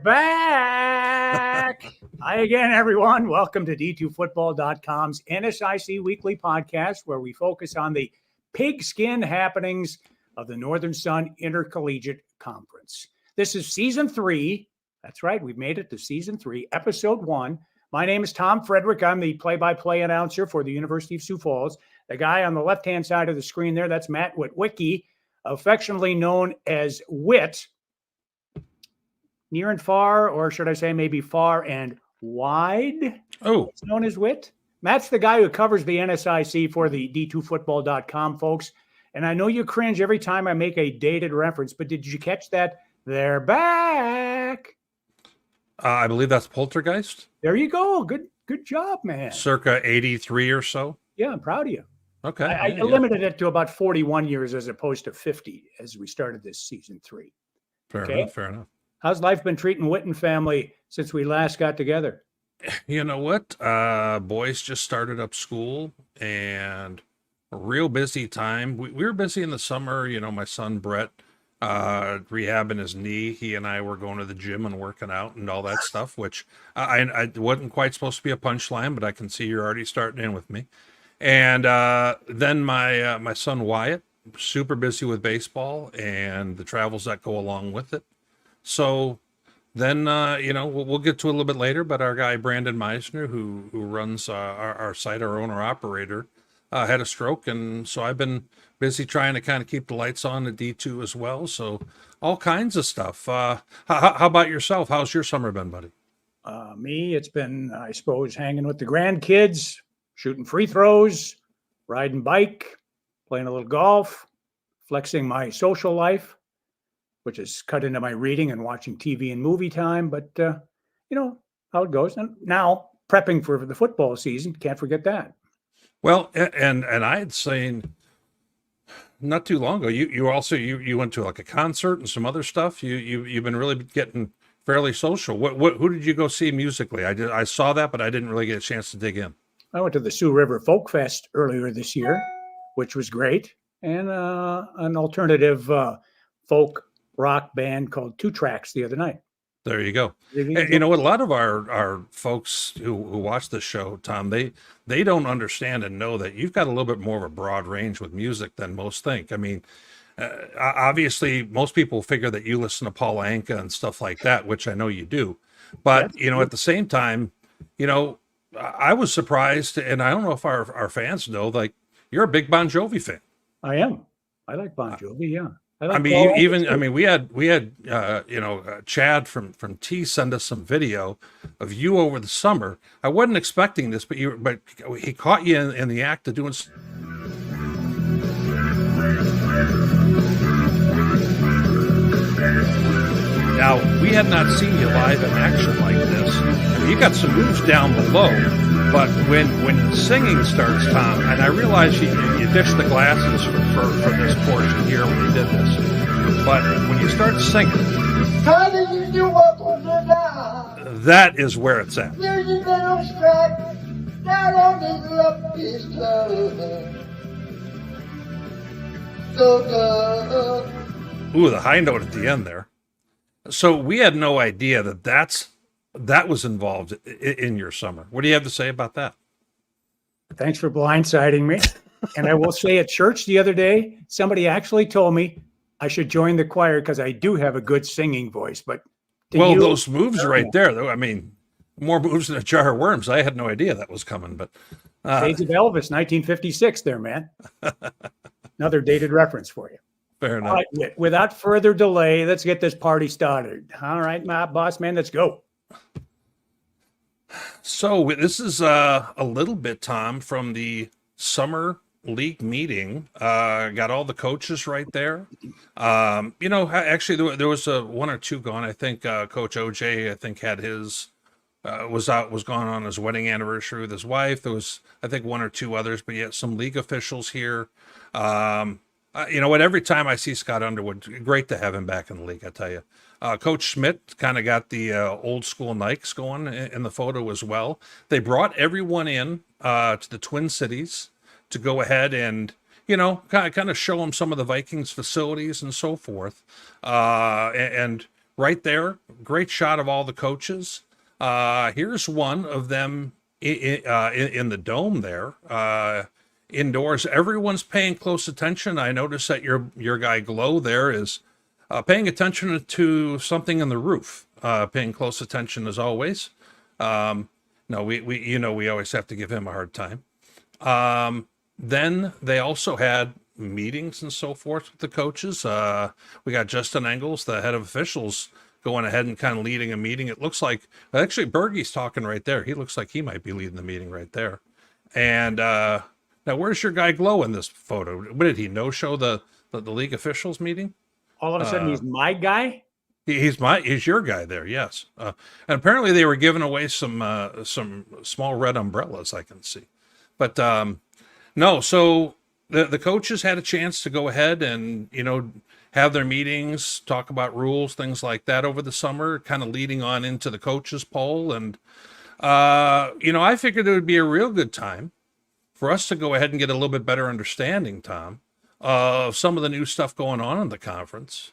back. Hi again, everyone. Welcome to D2Football.com's NSIC Weekly podcast, where we focus on the pigskin happenings of the Northern Sun Intercollegiate Conference. This is season 3. That's right. We've made it to season 3, episode 1. My name is Tom Frederick. I'm the play-by-play announcer for the University of Sioux Falls. The guy on the left-hand side of the screen there, that's Matt Witwicky, affectionately known as Witt. Near and far, or should I say maybe far and wide? Oh, it's known as Witt. Matt's the guy who covers the NSIC for the D2Football.com folks. And I know you cringe every time I make a dated reference, but did you catch that? They're back. I believe that's Poltergeist. There you go. Good job, man. Circa 83 or so. Yeah, I'm proud of you. Okay. I limited it to about 41 years as opposed to 50 as we started this season 3. Fair enough. How's life been treating Witt and family since we last got together? You know what? Boys just started up school and a real busy time. We were busy in the summer. You know, my son Brett rehabbing his knee. He and I were going to the gym and working out and all that stuff, which I wasn't quite supposed to be a punchline, but I can see you're already starting in with me. And then my son Wyatt, super busy with baseball and the travels that go along with it. So then, we'll get to a little bit later, but our guy, Brandon Meisner, who runs our site, our owner-operator, had a stroke. And so I've been busy trying to kind of keep the lights on at D2 as well. So all kinds of stuff. How about yourself? How's your summer been, buddy? Me, it's been, I suppose, hanging with the grandkids, shooting free throws, riding bike, playing a little golf, flexing my social life, which is cut into my reading and watching TV and movie time. But, you know how it goes. And now prepping for the football season. Can't forget that. Well, and I had seen not too long ago, you also went to like a concert and some other stuff. You've been really getting fairly social. Who did you go see musically? I saw that, but I didn't really get a chance to dig in. I went to the Sioux River Folk Fest earlier this year, which was great. And an alternative folk rock band called Two Tracks the other night. There you go. You know what? A lot of our folks who watch this show, Tom, they don't understand and know that you've got a little bit more of a broad range with music than most think. I mean, obviously, most people figure that you listen to Paul Anka and stuff like that, which I know you do. But, at the same time, I was surprised, and I don't know if our fans know, like, you're a big Bon Jovi fan. I am. I like Bon Jovi, yeah. We had Chad from T send us some video of you over the summer. I wasn't expecting this, but he caught you in the act of doing. Now, we had not seen you live in action like this. I mean, you got some moves down below, but when the singing starts, Tom, and I realize you ditched the glasses for this portion here when you did this, but when you start singing, that is where it's at. Ooh, the high note at the end there. So we had no idea that was involved in your summer. What do you have to say about that? Thanks for blindsiding me. And I will say at church the other day, somebody actually told me I should join the choir because I do have a good singing voice. But those moves right there, though, I mean, more moves than a jar of worms. I had no idea that was coming. But Shades of Elvis, 1956 there, man. Another dated reference for you. Fair enough. All right, without further delay, let's get this party started. All right, my boss man, let's go. So this is a little bit, Tom, from the summer league meeting. Got all the coaches right there. Actually, there was one or two gone. I think Coach OJ, I think, had his was gone on his wedding anniversary with his wife. There was, I think, one or two others, but yet some league officials here. Every time I see Scott Underwood, great to have him back in the league, I tell you. Coach Schmidt kind of got the old school Nikes going in the photo as well. They brought everyone in to the Twin Cities to go ahead and, kind of show them some of the Vikings facilities and so forth. And right there. Great shot of all the coaches. Here's one of them in the dome there. Indoors, everyone's paying close attention. I noticed that your guy Glow there is paying attention to something in the roof. Paying close attention as always. No, we always have to give him a hard time. Then they also had meetings and so forth with the coaches. We got Justin Engles, the head of officials, going ahead and kind of leading a meeting. It looks like, actually, Bergie's talking right there. He looks like he might be leading the meeting right there. And now, where's your guy Glow in this photo? What did he no-show the league officials meeting? All of a sudden, he's my guy? He's your guy there, yes. And apparently they were giving away some small red umbrellas, I can see. But no, so the coaches had a chance to go ahead and, have their meetings, talk about rules, things like that over the summer, kind of leading on into the coaches poll. And, I figured it would be a real good time for us to go ahead and get a little bit better understanding, Tom, of some of the new stuff going on in the conference.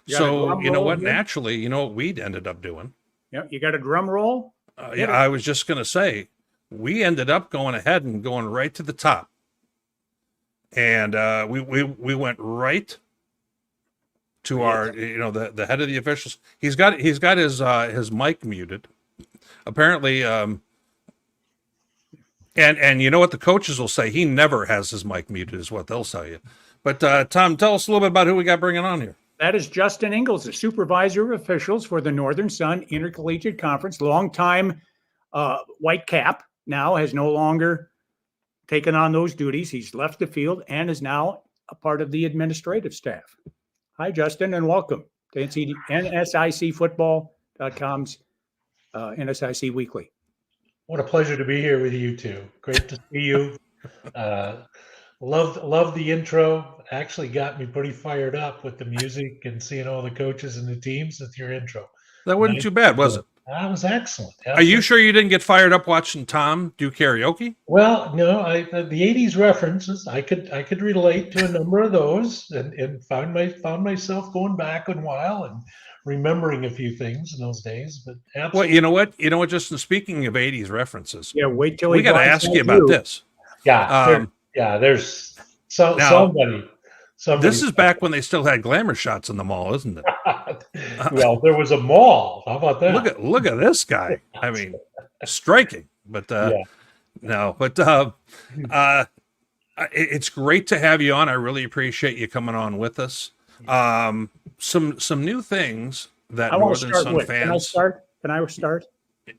So, you know what, naturally, you know what we ended up doing? Yeah, you got a drum roll? Yeah, I was just going to say, we ended up going ahead and going right to the top. And we went right to our, the head of the officials. He's got his mic muted, apparently. And you know what the coaches will say? He never has his mic muted, is what they'll tell you. But Tom, tell us a little bit about who we got bringing on here. That is Justin Ingalls, the supervisor of officials for the Northern Sun Intercollegiate Conference, longtime white cap. Now has no longer taken on those duties. He's left the field and is now a part of the administrative staff. Hi, Justin, and welcome to NSICfootball.com's NSIC Weekly. What a pleasure to be here with you two. Great to see you. Love the intro. Actually got me pretty fired up with the music and seeing all the coaches and the teams with your intro. That wasn't too bad, was it? That was excellent. Are you sure you didn't get fired up watching Tom do karaoke? Well, no, the 80s references, I could relate to a number of those and found myself going back a while and remembering a few things in those days. But absolutely. Well, you know what, Justin, speaking of 80s references. Yeah, wait till we got to ask you about this. Yeah. There's somebody. This is back when they still had glamour shots in the mall, isn't it? Well, there was a mall. How about that? Look at this guy. I mean, striking. But no. But it's great to have you on. I really appreciate you coming on with us. Some new things that Northern Sun fans. Can I start?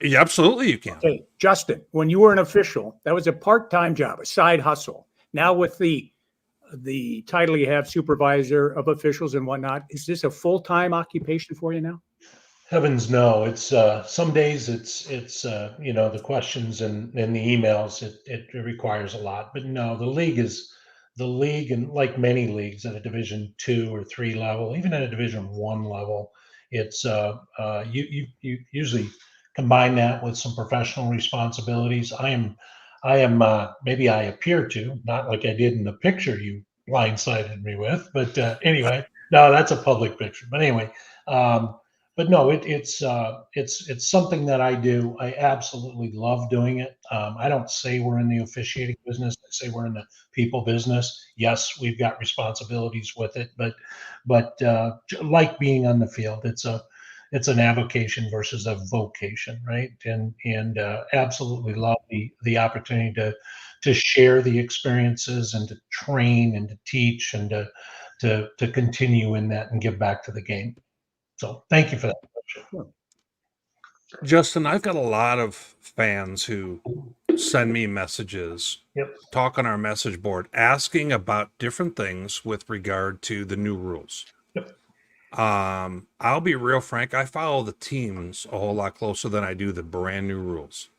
Yeah, absolutely, you can. Okay, Justin, when you were an official, that was a part-time job, a side hustle. Now with the title you have, supervisor of officials and whatnot, is this a full-time occupation for you now? Heavens no. It's some days it's the questions and the emails, it requires a lot. But no, the league, and like many leagues at a Division 2 or 3 level, even at a Division 1 level, it's you usually combine that with some professional responsibilities. I am maybe I appear to, not like I did in the picture you blindsided me with, but anyway, no, that's a public picture. But anyway, but no, it's something that I do. I absolutely love doing it. I don't say we're in the officiating business. I say we're in the people business. Yes, we've got responsibilities with it, but like being on the field, it's an avocation versus a vocation, right? And absolutely love the opportunity to share the experiences and to train and to teach and to continue in that and give back to the game. So thank you for that. Justin, I've got a lot of fans who send me messages, talk on our message board, asking about different things with regard to the new rules. I'll be real frank. I follow the teams a whole lot closer than I do the brand new rules.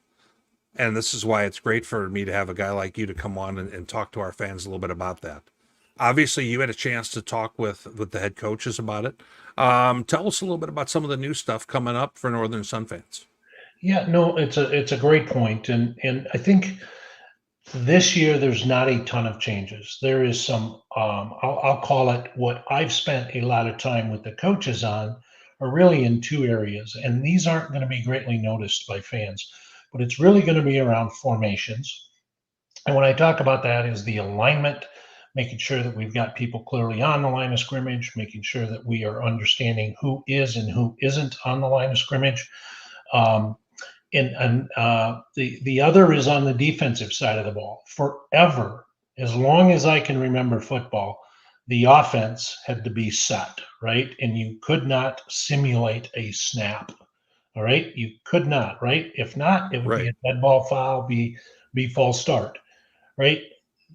And this is why it's great for me to have a guy like you to come on and talk to our fans a little bit about that. Obviously, you had a chance to talk with the head coaches about it. Tell us a little bit about some of the new stuff coming up for Northern Sun fans. Yeah, no, it's a great point. And I think this year, there's not a ton of changes. There is some, I'll call it what I've spent a lot of time with the coaches on are really in two areas, and these aren't going to be greatly noticed by fans, but it's really going to be around formations. And when I talk about that is the alignment, making sure that we've got people clearly on the line of scrimmage, making sure that we are understanding who is and who isn't on the line of scrimmage. The other is on the defensive side of the ball. Forever, as long as I can remember football, the offense had to be set, right? And you could not simulate a snap. All right. You could not, right? If not, it would be Right. a dead ball foul, be false start, right?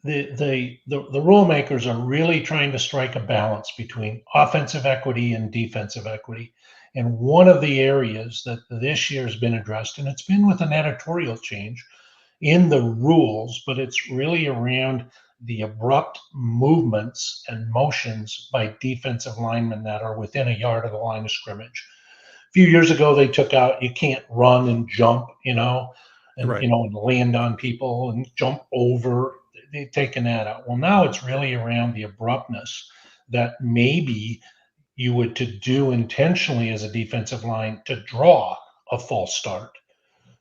The rule makers are really trying to strike a balance between offensive equity and defensive equity. And one of the areas that this year has been addressed, and it's been with an editorial change in the rules, but it's really around the abrupt movements and motions by defensive linemen that are within a yard of the line of scrimmage. A few years ago, they took out, you can't run and jump, and Right. and land on people and jump over. They've taken that out. Well, now it's really around the abruptness that maybe you would to do intentionally as a defensive line to draw a false start.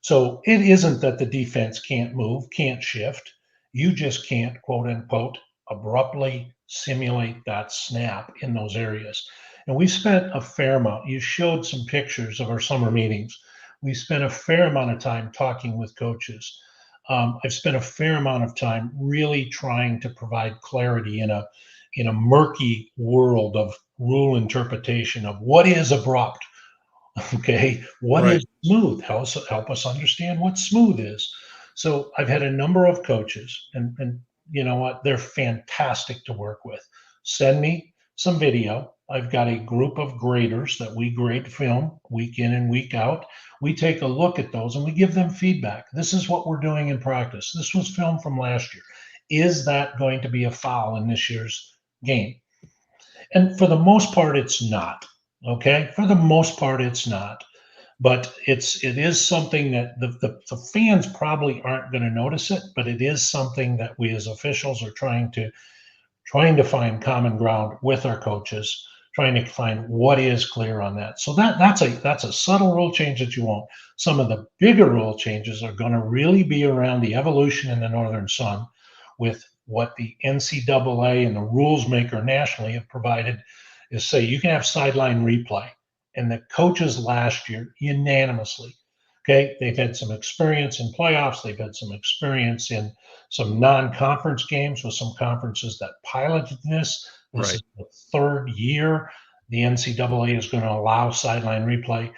So it isn't that the defense can't move, can't shift. You just can't, quote unquote, abruptly simulate that snap in those areas. And we spent a fair amount. You showed some pictures of our summer meetings. We spent a fair amount of time talking with coaches. I've spent a fair amount of time really trying to provide clarity in a murky world of rule interpretation of what is abrupt. Okay, what Right. is smooth? Help us understand what smooth is. So I've had a number of coaches, and you know what? They're fantastic to work with. Send me some video. I've got a group of graders that we grade film week in and week out. We take a look at those and we give them feedback. This is what we're doing in practice. This was film from last year. Is that going to be a foul in this year's game? And for the most part, it's not. Okay, for the most part, it's not. But it is something that the fans probably aren't going to notice it, but it is something that we as officials are trying to find common ground with our coaches, trying to find what is clear on that. So that's a subtle rule change that you won't. Some of the bigger rule changes are going to really be around the evolution in the Northern Sun with what the NCAA and the rules maker nationally have provided is say you can have sideline replay. And the coaches last year unanimously, okay, they've had some experience in playoffs. They've had some experience in some non-conference games with some conferences that piloted this. This Right. is the third year the NCAA is going to allow sideline replay.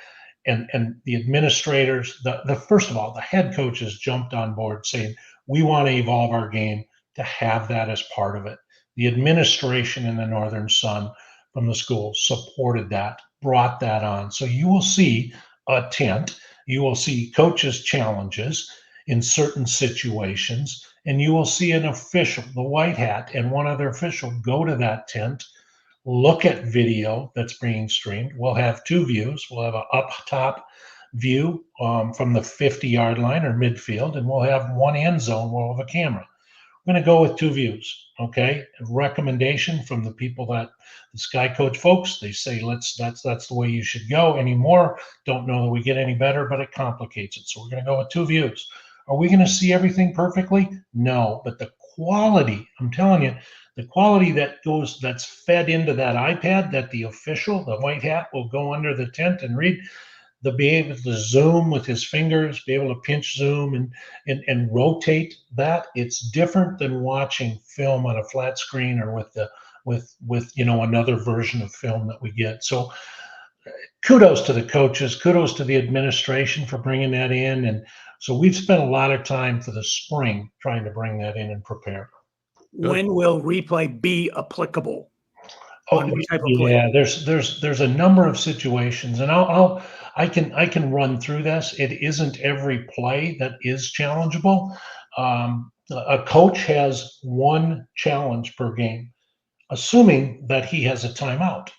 And the administrators, the first of all, the head coaches jumped on board saying, we want to evolve our game to have that as part of it. The administration in the Northern Sun from the school supported that, brought that on. So you will see a tent, you will see coaches' challenges in certain situations, and you will see an official, the white hat, and one other official go to that tent, look at video that's being streamed. We'll have two views. We'll have an up top view from the 50-yard line or midfield, and we'll have one end zone. We'll have a camera. I'm going to go with two views. Okay. A recommendation from the people that the Sky Coach folks, they say, that's the way you should go anymore. Don't know that we get any better, but it complicates it. So we're going to go with two views. Are we going to see everything perfectly? No, but the quality, I'm telling you, the quality that's fed into that iPad that the official, the white hat, will go under the tent and read. They'll be able to zoom with his fingers, be able to pinch zoom and rotate that. It's different than watching film on a flat screen or with another version of film that we get. So kudos to the coaches, kudos to the administration for bringing that in. And so we've spent a lot of time for the spring trying to bring that in and prepare. When will replay be applicable? Oh, On what type of play? yeah, there's a number of situations, and I can run through this. It isn't every play that is challengeable. A coach has one challenge per game, assuming that he has a timeout.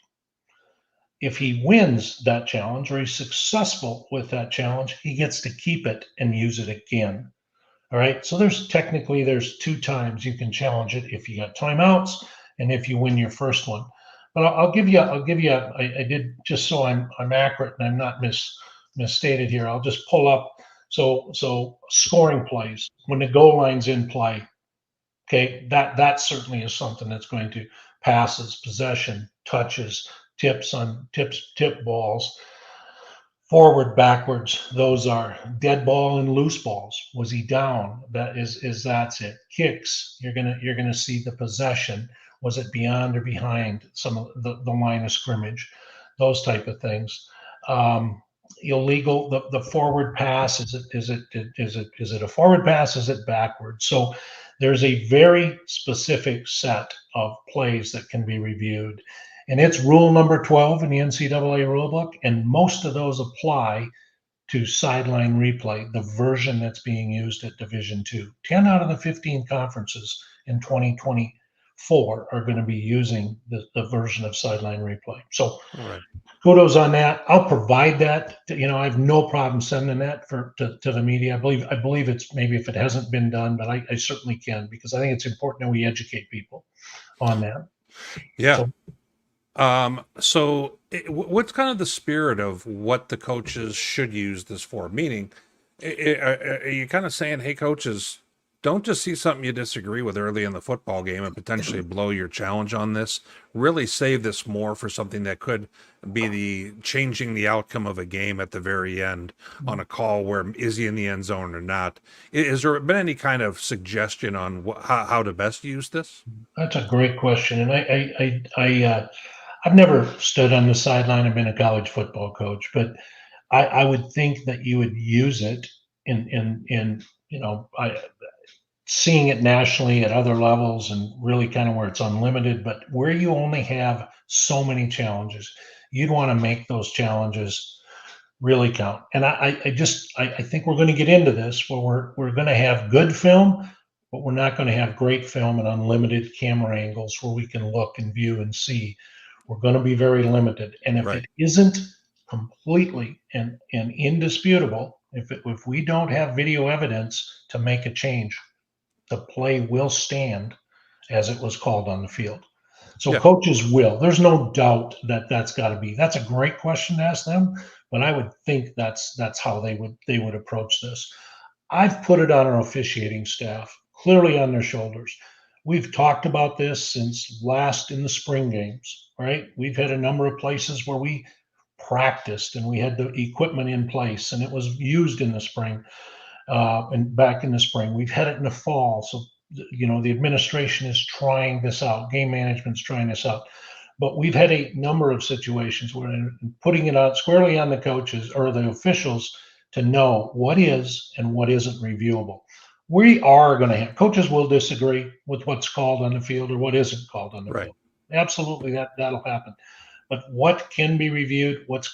If he wins that challenge or he's successful with that challenge, he gets to keep it and use it again. All right. So there's two times you can challenge it if you got timeouts and if you win your first one. But I'll give you. I did, just so I'm accurate and I'm not misstated here. I'll just pull up. So scoring plays when the goal line's in play. Okay, that certainly is something that's going to passes, possession, touches, tip balls, forward, backwards. Those are dead ball and loose balls. Was he down? That's it. Kicks. You're gonna see the possession. Was it beyond or behind some of the line of scrimmage? Those type of things. Illegal. The forward pass. Is it a forward pass? Is it backwards? So there's a very specific set of plays that can be reviewed. And it's rule number 12 in the NCAA rulebook. And most of those apply to sideline replay, the version that's being used at Division II. 10 out of the 15 conferences in 2024 are going to be using the version of sideline replay. So kudos on that. I'll provide that. I have no problem sending that to the media. I believe it's, maybe if it hasn't been done, but I certainly can, because I think it's important that we educate people on that. Yeah. So what's kind of the spirit of what the coaches should use this for? Meaning, are you kind of saying, hey, coaches, don't just see something you disagree with early in the football game and potentially blow your challenge on this. Really save this more for something that could be changing the outcome of a game at the very end on a call where is he in the end zone or not? Has there been any kind of suggestion on how to best use this? That's a great question. And I've never stood on the sideline. I've been a college football coach, but I would think that you would use it in seeing it nationally at other levels and really kind of where it's unlimited, but where you only have so many challenges, you'd want to make those challenges really count. And I think we're going to get into this where we're going to have good film, but we're not going to have great film and unlimited camera angles where we can look and view and see. We're going to be very limited. And if it isn't completely and indisputable, if we don't have video evidence to make a change, the play will stand as it was called on the field. So coaches will. There's no doubt that that's got to be. That's a great question to ask them, but I would think that's how they would approach this. I've put it on our officiating staff, clearly on their shoulders. We've talked about this since last in the spring games, right? We've had a number of places where we practiced and we had the equipment in place and it was used in the spring. And back in the spring, we've had it in the fall. So, the administration is trying this out. Game management's trying this out. But we've had a number of situations where putting it out squarely on the coaches or the officials to know what is and what isn't reviewable. We are going to have coaches will disagree with what's called on the field or what isn't called on the field. Absolutely, that'll happen. But what can be reviewed? What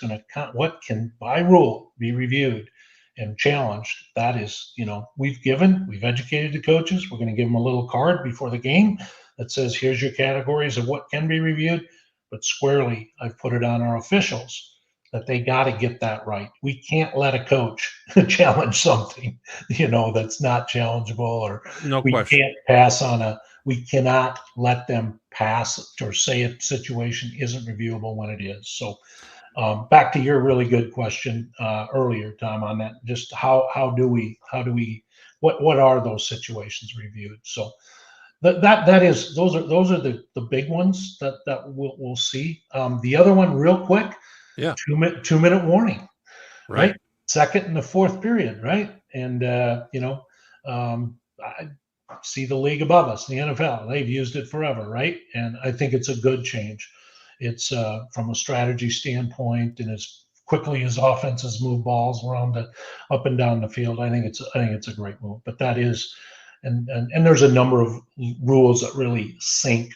can by rule be reviewed and challenged? That is, we've educated the coaches. We're going to give them a little card before the game that says, here's your categories of what can be reviewed. But squarely, I've put it on our officials that they got to get that right. We can't let a coach challenge something, that's not challengeable, or we cannot let them pass or say a situation isn't reviewable when it is. So back to your really good question earlier, Tom, on that, just what are those situations reviewed? So those are the big ones that we'll see. The other one, real quick, 2-minute warning, right? Second and the fourth period, right? And I see the league above us, the NFL, they've used it forever, right? And I think it's a good change. It's from a strategy standpoint, and as quickly as offenses move balls around up and down the field, I think it's a great move. But that is, and there's a number of rules that really sync,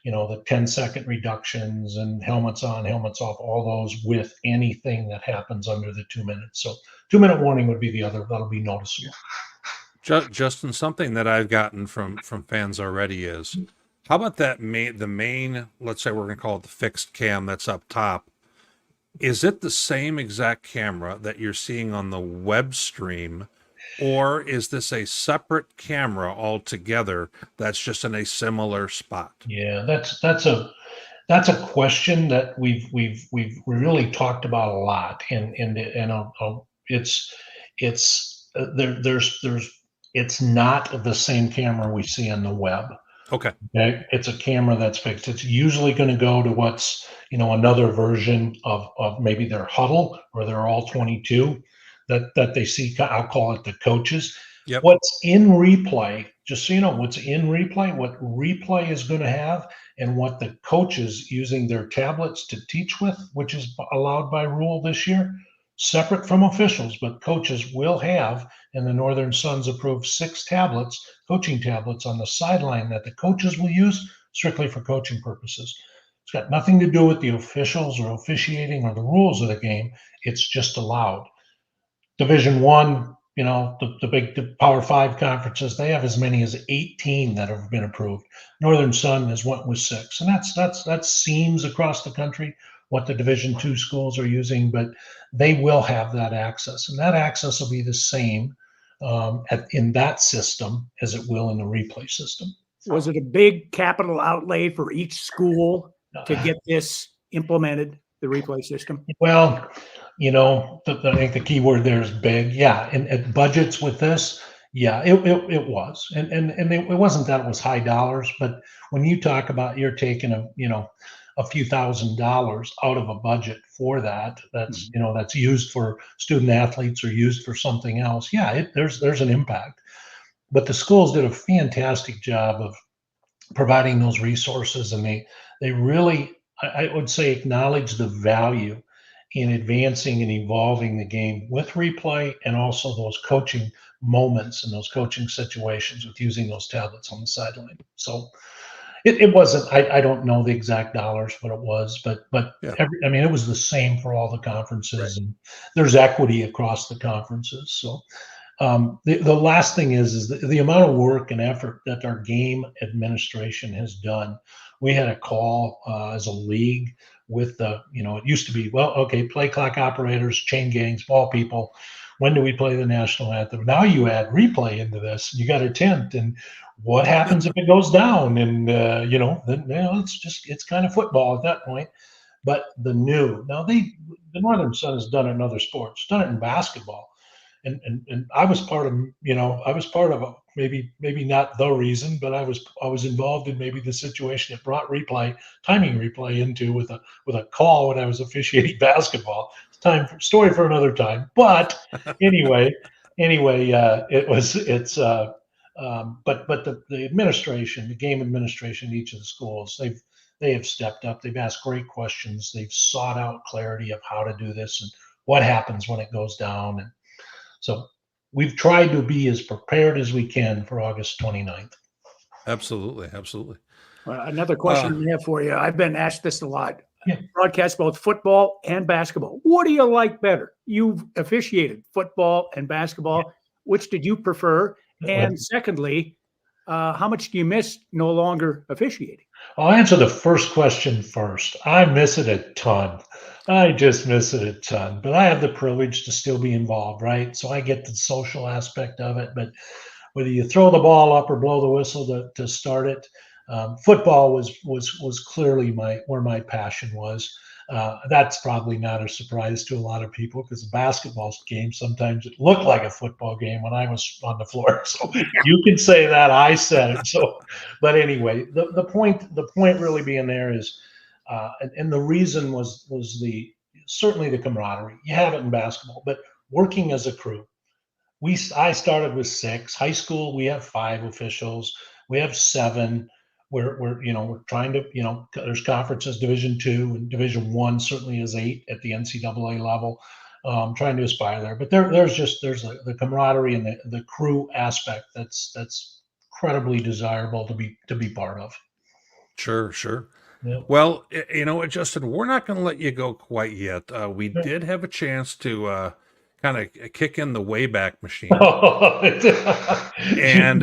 the 10-second reductions and helmets on, helmets off, all those with anything that happens under the 2 minutes. So 2-minute warning would be the other that'll be noticeable. Justin, something that I've gotten from fans already is, how about the main, let's say we're going to call it the fixed cam that's up top. Is it the same exact camera that you're seeing on the web stream, or is this a separate camera altogether that's just in a similar spot? Yeah, that's a That's a question that we've really talked about a lot, and there's it's not the same camera we see on the web. Okay. Okay, it's a camera that's fixed. It's usually going to go to what's another version of maybe their huddle or their all 22 that they see. I'll call it the coaches. Yep. What's in replay, just so you know, what's in replay, what replay is going to have, and what the coaches using their tablets to teach with, which is allowed by rule this year, separate from officials, but coaches will have, and the Northern Suns approved 6 tablets, coaching tablets on the sideline that the coaches will use strictly for coaching purposes. It's got nothing to do with the officials or officiating or the rules of the game. It's just allowed. Division One, the Power 5 conferences, they have as many as 18 that have been approved. Northern Sun has went with 6, and that seems across the country what the Division 2 schools are using, but they will have that access, and that access will be the same in that system as it will in the replay system. Was it a big capital outlay for each school to get this implemented, the replay system? Well, I think the key word there is big. Yeah, and budgets with this, yeah, it was, and it wasn't that it was high dollars, but when you talk about you're taking a few $1,000s out of a budget for that's that's used for student athletes or used for something else. Yeah, there's an impact, but the schools did a fantastic job of providing those resources, and they really, I would say, acknowledge the value in advancing and evolving the game with replay, and also those coaching moments and those coaching situations with using those tablets on the sideline. So it wasn't, I don't know the exact dollars what it was, but Yeah. it was the same for all the conferences, Right. and there's equity across the conferences. So the last thing is the amount of work and effort that our game administration has done. We had a call as a league with it used to be, well, okay, play clock operators, chain gangs, ball people. When do we play the national anthem? Now you add replay into this, and you got a tent, and what happens if it goes down? And it's kind of football at that point. But the Northern Sun has done it in other sports, done it in basketball. And I was part of maybe not the reason, but I was involved in maybe the situation that brought timing replay into with a call when I was officiating basketball. Story for another time. But anyway, but the administration, the game administration, each of the schools, they have stepped up. They've asked great questions. They've sought out clarity of how to do this and what happens when it goes down. And so we've tried to be as prepared as we can for August 29th. Absolutely. Another question I have for you. I've been asked this a lot. Yeah. Broadcast both football and basketball. What do you like better? You've officiated football and basketball. Which did you prefer? And secondly, how much do you miss no longer officiating? I'll answer the first question first. I miss it a ton. I just miss it a ton, but I have the privilege to still be involved, right? So I get the social aspect of it, but whether you throw the ball up or blow the whistle to start it, football was clearly where my passion was. That's probably not a surprise to a lot of people, because the basketball game, sometimes it looked like a football game when I was on the floor. So you can say that I said it. So, but anyway, the point really being there is, and the reason was certainly the camaraderie. You have it in basketball, but working as a crew. I started with 6. High school, we have 5 officials. We have 7. We're trying to, there's conferences, Division 2 and Division 1 certainly is 8 at the NCAA level, trying to aspire there. But there's the camaraderie and the crew aspect that's incredibly desirable to be part of. Sure. Yeah. Well, Justin, we're not going to let you go quite yet. We did have a chance to kind of kick in the Wayback Machine, and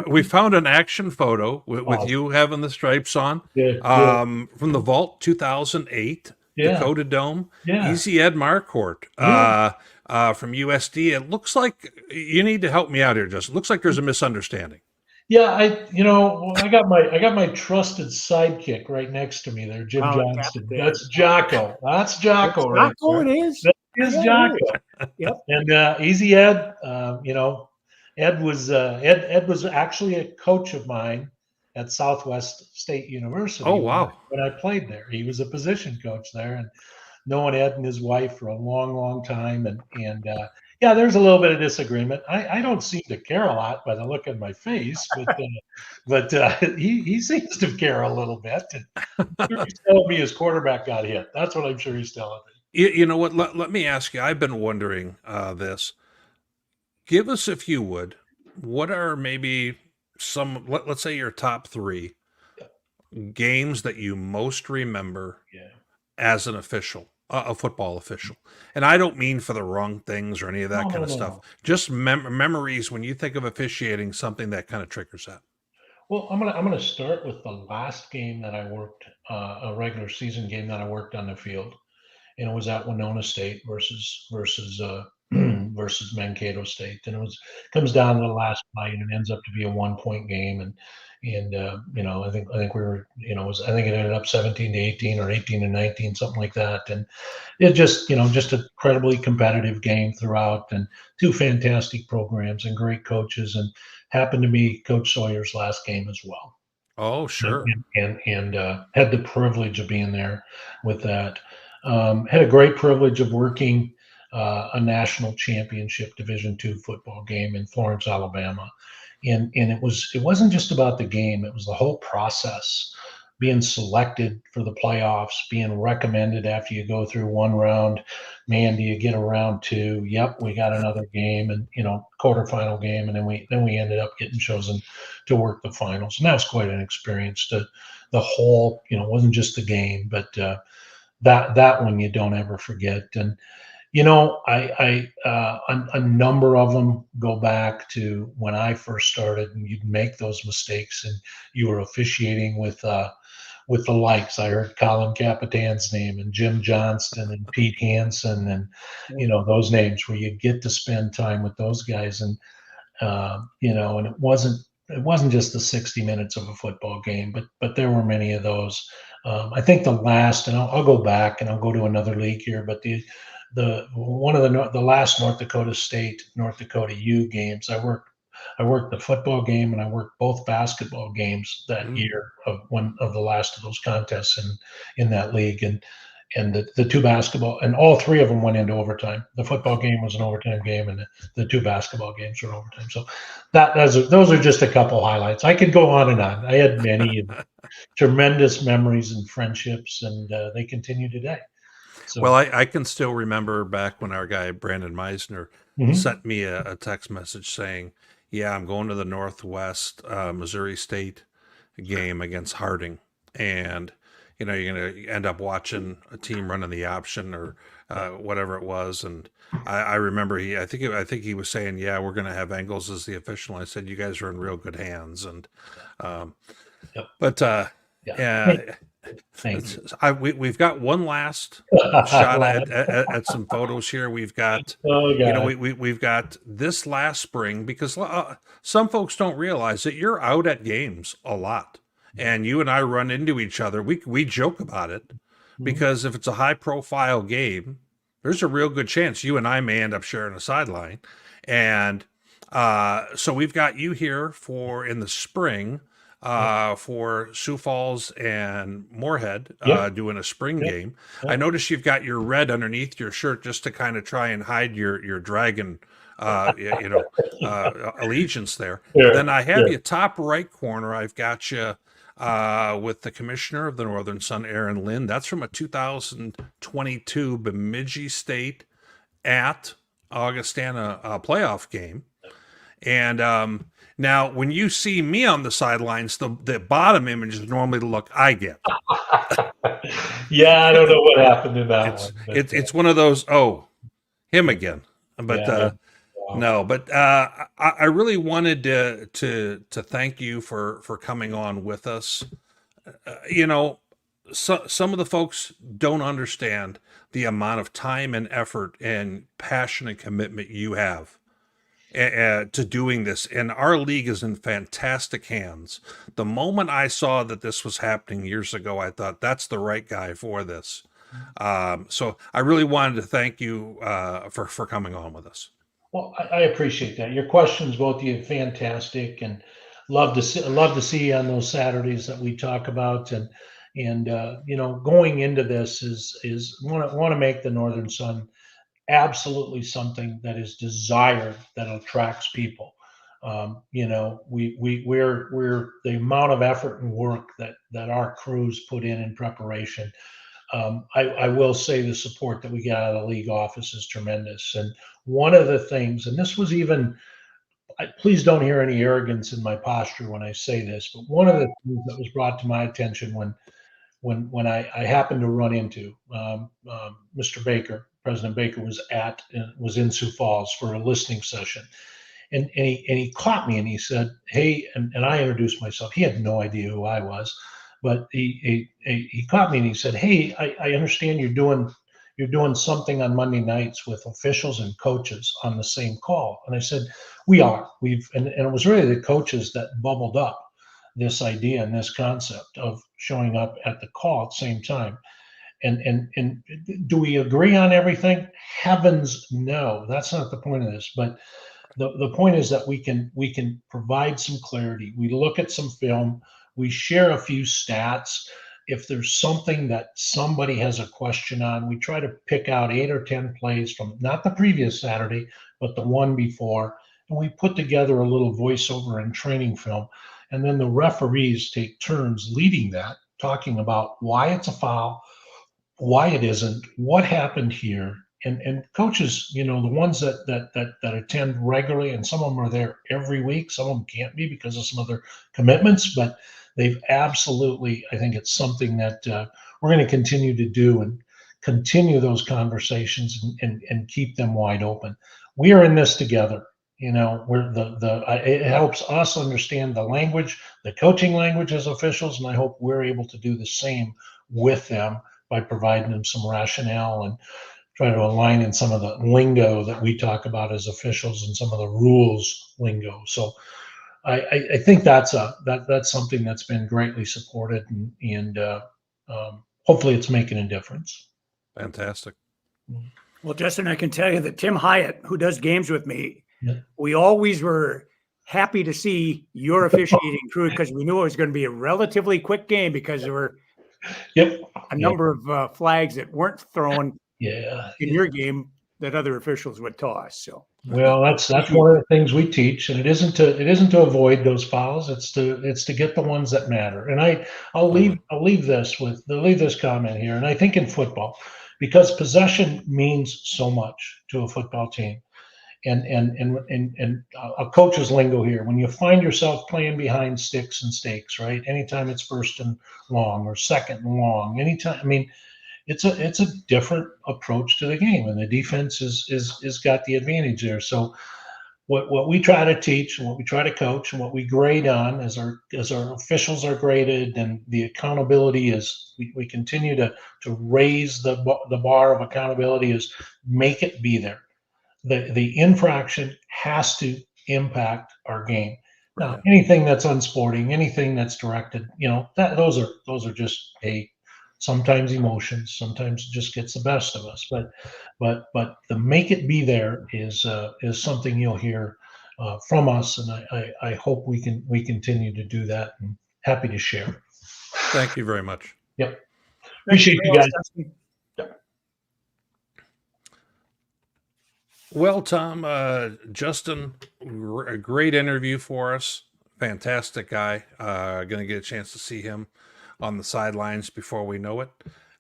we found an action photo with you having the stripes on, from the Vault 2008 Dakota Dome, Easy Ed Marquardt from USD. It looks like you need to help me out here, Justin. It looks like there's a misunderstanding. Yeah, I got my trusted sidekick right next to me there, Jim Oh, Johnston. Captain. That's Jocko. That's It's Jocko right Rocco, there. it is. That is Yeah, it is. Jocko. Yep. And Easy Ed, Ed was actually a coach of mine at Southwest State Oh, University wow. when I played there. He was a position coach there, and known Ed and his wife for a long, long time, and yeah, there's a little bit of disagreement. I don't seem to care a lot by the look on my face, but he seems to care a little bit. I'm sure he's telling me his quarterback got hit. That's what I'm sure he's telling me. You know what? Let me ask you. I've been wondering this. Give us, if you would, what are maybe let's say your top three games that you most remember Yeah. as an official, a football official. And I don't mean for the wrong things or any of that No, kind no, of no, stuff. no. Just memories when you think of officiating, something that kind of triggers that. Well, I'm gonna start with the last game that I worked, a regular season game that I worked on the field, and it was at Winona State versus versus Mankato State, and it comes down to the last night, and it ends up to be a 1 point game, and I think we were, I think it ended up 17-18 or 18-19, something like that, and it just an incredibly competitive game throughout, and two fantastic programs and great coaches, and happened to be Coach Sawyer's last game as well. Oh, sure. And had the privilege of being there with that. Had a great privilege of working a national championship Division II football game in Florence, Alabama, and it wasn't just about the game; it was the whole process. Being selected for the playoffs, being recommended after you go through one round, man, do you get a round two? Yep, we got another game, and quarterfinal game, and then we ended up getting chosen to work the finals, and that was quite an experience. The whole, wasn't just the game, but that one you don't ever forget. And a number of them go back to when I first started, and you'd make those mistakes, and you were officiating with the likes. I heard Colin Capitan's name and Jim Johnston and Pete Hansen, and those names where you get to spend time with those guys, and and it wasn't just the 60 minutes of a football game, but there were many of those. I think the last, and I'll go back and I'll go to another league here, but the one of the last North Dakota State North Dakota U games, I worked the football game and I worked both basketball games that Mm. year of one of the last of those contests in that league, and the two basketball, and all three of them went into overtime. The football game was an overtime game, and the two basketball games were overtime. So those are just a couple highlights. I could go on and on. I had many tremendous memories and friendships, and they continue today. Well, So I can still remember back when our guy Brandon Meisner mhm. sent me a text message saying, "Yeah, I'm going to the Northwest Missouri State game against Harding, and you're going to end up watching a team running the option or whatever it was." And I remember I think he was saying, "Yeah, we're going to have Engles as the official." I said, "You guys are in real good hands." And um, Yep. but Yeah. yeah. Thank you. We've got one last shot at some photos here. We've got, Oh God. we've got this last spring because some folks don't realize that you're out at games a lot, and you and I run into each other. We joke about it Mhm. because if it's a high profile game, there's a real good chance you and I may end up sharing a sideline, and so we've got you here for in the spring for Sioux Falls and Morehead Yep. doing a spring Yep. game. Yep. I noticed you've got your red underneath your shirt just to kind of try and hide your dragon, allegiance there. Yeah. Then I have Yeah. you top right corner. I've got you with the commissioner of the Northern Sun, Aaron Lynn. That's from a 2022 Bemidji State at Augustana playoff game. And now, when you see me on the sidelines, the bottom image is normally the look I get. Yeah, I don't know what happened in that It's one. But, it's one of those, oh, him again. But yeah, wow. no, but I really wanted to thank you for coming on with us. Some of the folks don't understand the amount of time and effort and passion and commitment you have. to doing this, and our league is in fantastic hands. The moment I saw that this was happening years ago, I thought that's the right guy for this. So I really wanted to thank you for coming on with us. Well, I appreciate that. Your questions, both of you, fantastic, and love to see you on those Saturdays that we talk about. And going into this is want to make the Northern Sun absolutely something that is desired, that attracts people. We're the amount of effort and work that our crews put in preparation. I will say the support that we get out of the league office is tremendous. And one of the things, and this was even, please don't hear any arrogance in my posture when I say this, but one of the things that was brought to my attention when I happened to run into Mr. Baker, President Baker was in Sioux Falls for a listening session. And he caught me and he said, hey, and I introduced myself. He had no idea who I was. But he caught me and he said, "Hey, I understand you're doing something on Monday nights with officials and coaches on the same call." And I said, "We are. And it was really the coaches that bubbled up this idea and this concept of showing up at the call at the same time. And do we agree on everything? Heavens, no. That's not the point of this. But the point is that we can provide some clarity. We look at some film. We share a few stats. If there's something that somebody has a question on, we try to pick out 8 or 10 plays from not the previous Saturday, but the one before. And we put together a little voiceover and training film. And then the referees take turns leading that, talking about why it's a foul, why it isn't, what happened here. And coaches, the ones that attend regularly, and some of them are there every week. Some of them can't be because of some other commitments, but they've absolutely, I think it's something that we're going to continue to do and continue those conversations and keep them wide open. We are in this together. It helps us understand the language, the coaching language as officials, and I hope we're able to do the same with them by providing them some rationale and try to align in some of the lingo that we talk about as officials and some of the rules lingo. So I think that's something that's been greatly supported, and hopefully it's making a difference. Fantastic. Well, Justin, I can tell you that Tim Hyatt, who does games with me, Yeah. we always were happy to see your officiating crew because we knew it was going to be a relatively quick game because there were a number of flags that weren't thrown in your game that other officials would toss. So, well, that's one of the things we teach, and it isn't to avoid those fouls. It's to get the ones that matter. And I'll leave this comment here. And I think in football, because possession means so much to a football team, and a coach's lingo here, when you find yourself playing behind sticks and stakes, right? Anytime it's first and long or second and long, anytime. I mean, it's a different approach to the game, and the defense is got the advantage there. So what we try to teach and what we try to coach and what we grade on as our officials are graded, and the accountability is we continue to raise the bar of accountability, is make it be there. The infraction has to impact our game. Now, anything that's unsporting, anything that's directed, those are just sometimes emotions, sometimes it just gets the best of us. But the make it be there is something you'll hear from us, and I hope we continue to do that, and happy to share. Thank you very much. Yep. Appreciate you guys. Well, Tom, Justin, a great interview for us. Fantastic guy. Going to get a chance to see him on the sidelines before we know it.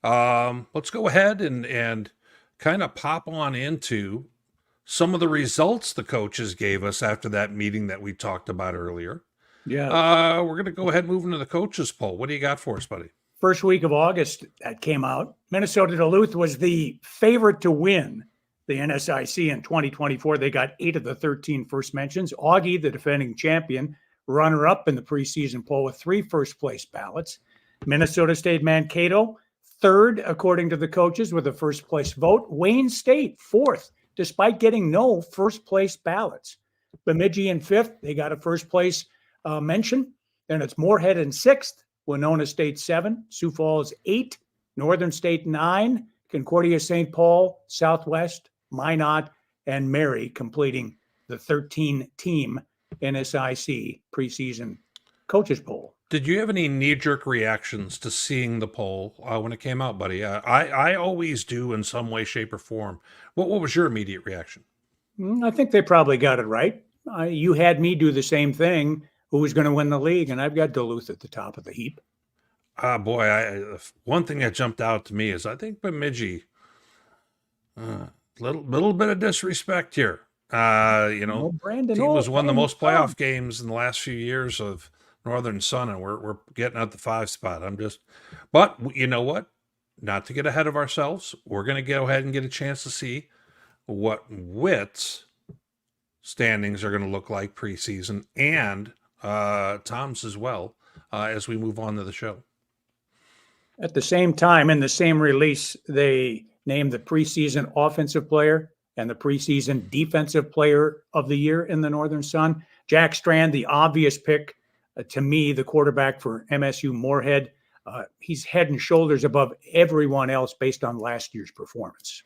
Let's go ahead and kind of pop on into some of the results the coaches gave us after that meeting that we talked about earlier. Yeah. We're going to go ahead and move into the coaches poll. What do you got for us, buddy? First week of August that came out. Minnesota Duluth was the favorite to win the NSIC in 2024. They got 8 of the 13 first mentions. Augie, the defending champion, runner-up in the preseason poll with 3 first-place ballots. Minnesota State Mankato, 3rd, according to the coaches, with a first-place vote. Wayne State, 4th, despite getting no first-place ballots. Bemidji in 5th. They got a first place mention. Then it's Morehead in 6th, Winona State 7, Sioux Falls 8, Northern State 9, Concordia St. Paul, Southwest, Minot, and Mary completing the 13-team NSIC preseason coaches poll. Did you have any knee-jerk reactions to seeing the poll when it came out, buddy? I always do in some way, shape, or form. What was your immediate reaction? I think they probably got it right. You had me do the same thing. Who was going to win the league? And I've got Duluth at the top of the heap. Boy, one thing that jumped out to me is I think Bemidji, little bit of disrespect here. Brandon, team has won the most playoff games in the last few years of Northern Sun, and we're getting at the 5 spot. But you know what? Not to get ahead of ourselves, we're going to go ahead and get a chance to see what Witt's standings are going to look like preseason, and Tom's as well, as we move on to the show. At the same time, in the same release, they named the preseason offensive player and the preseason defensive player of the year in the Northern Sun. Jack Strand, the obvious pick, to me, the quarterback for MSU Morehead. He's head and shoulders above everyone else based on last year's performance.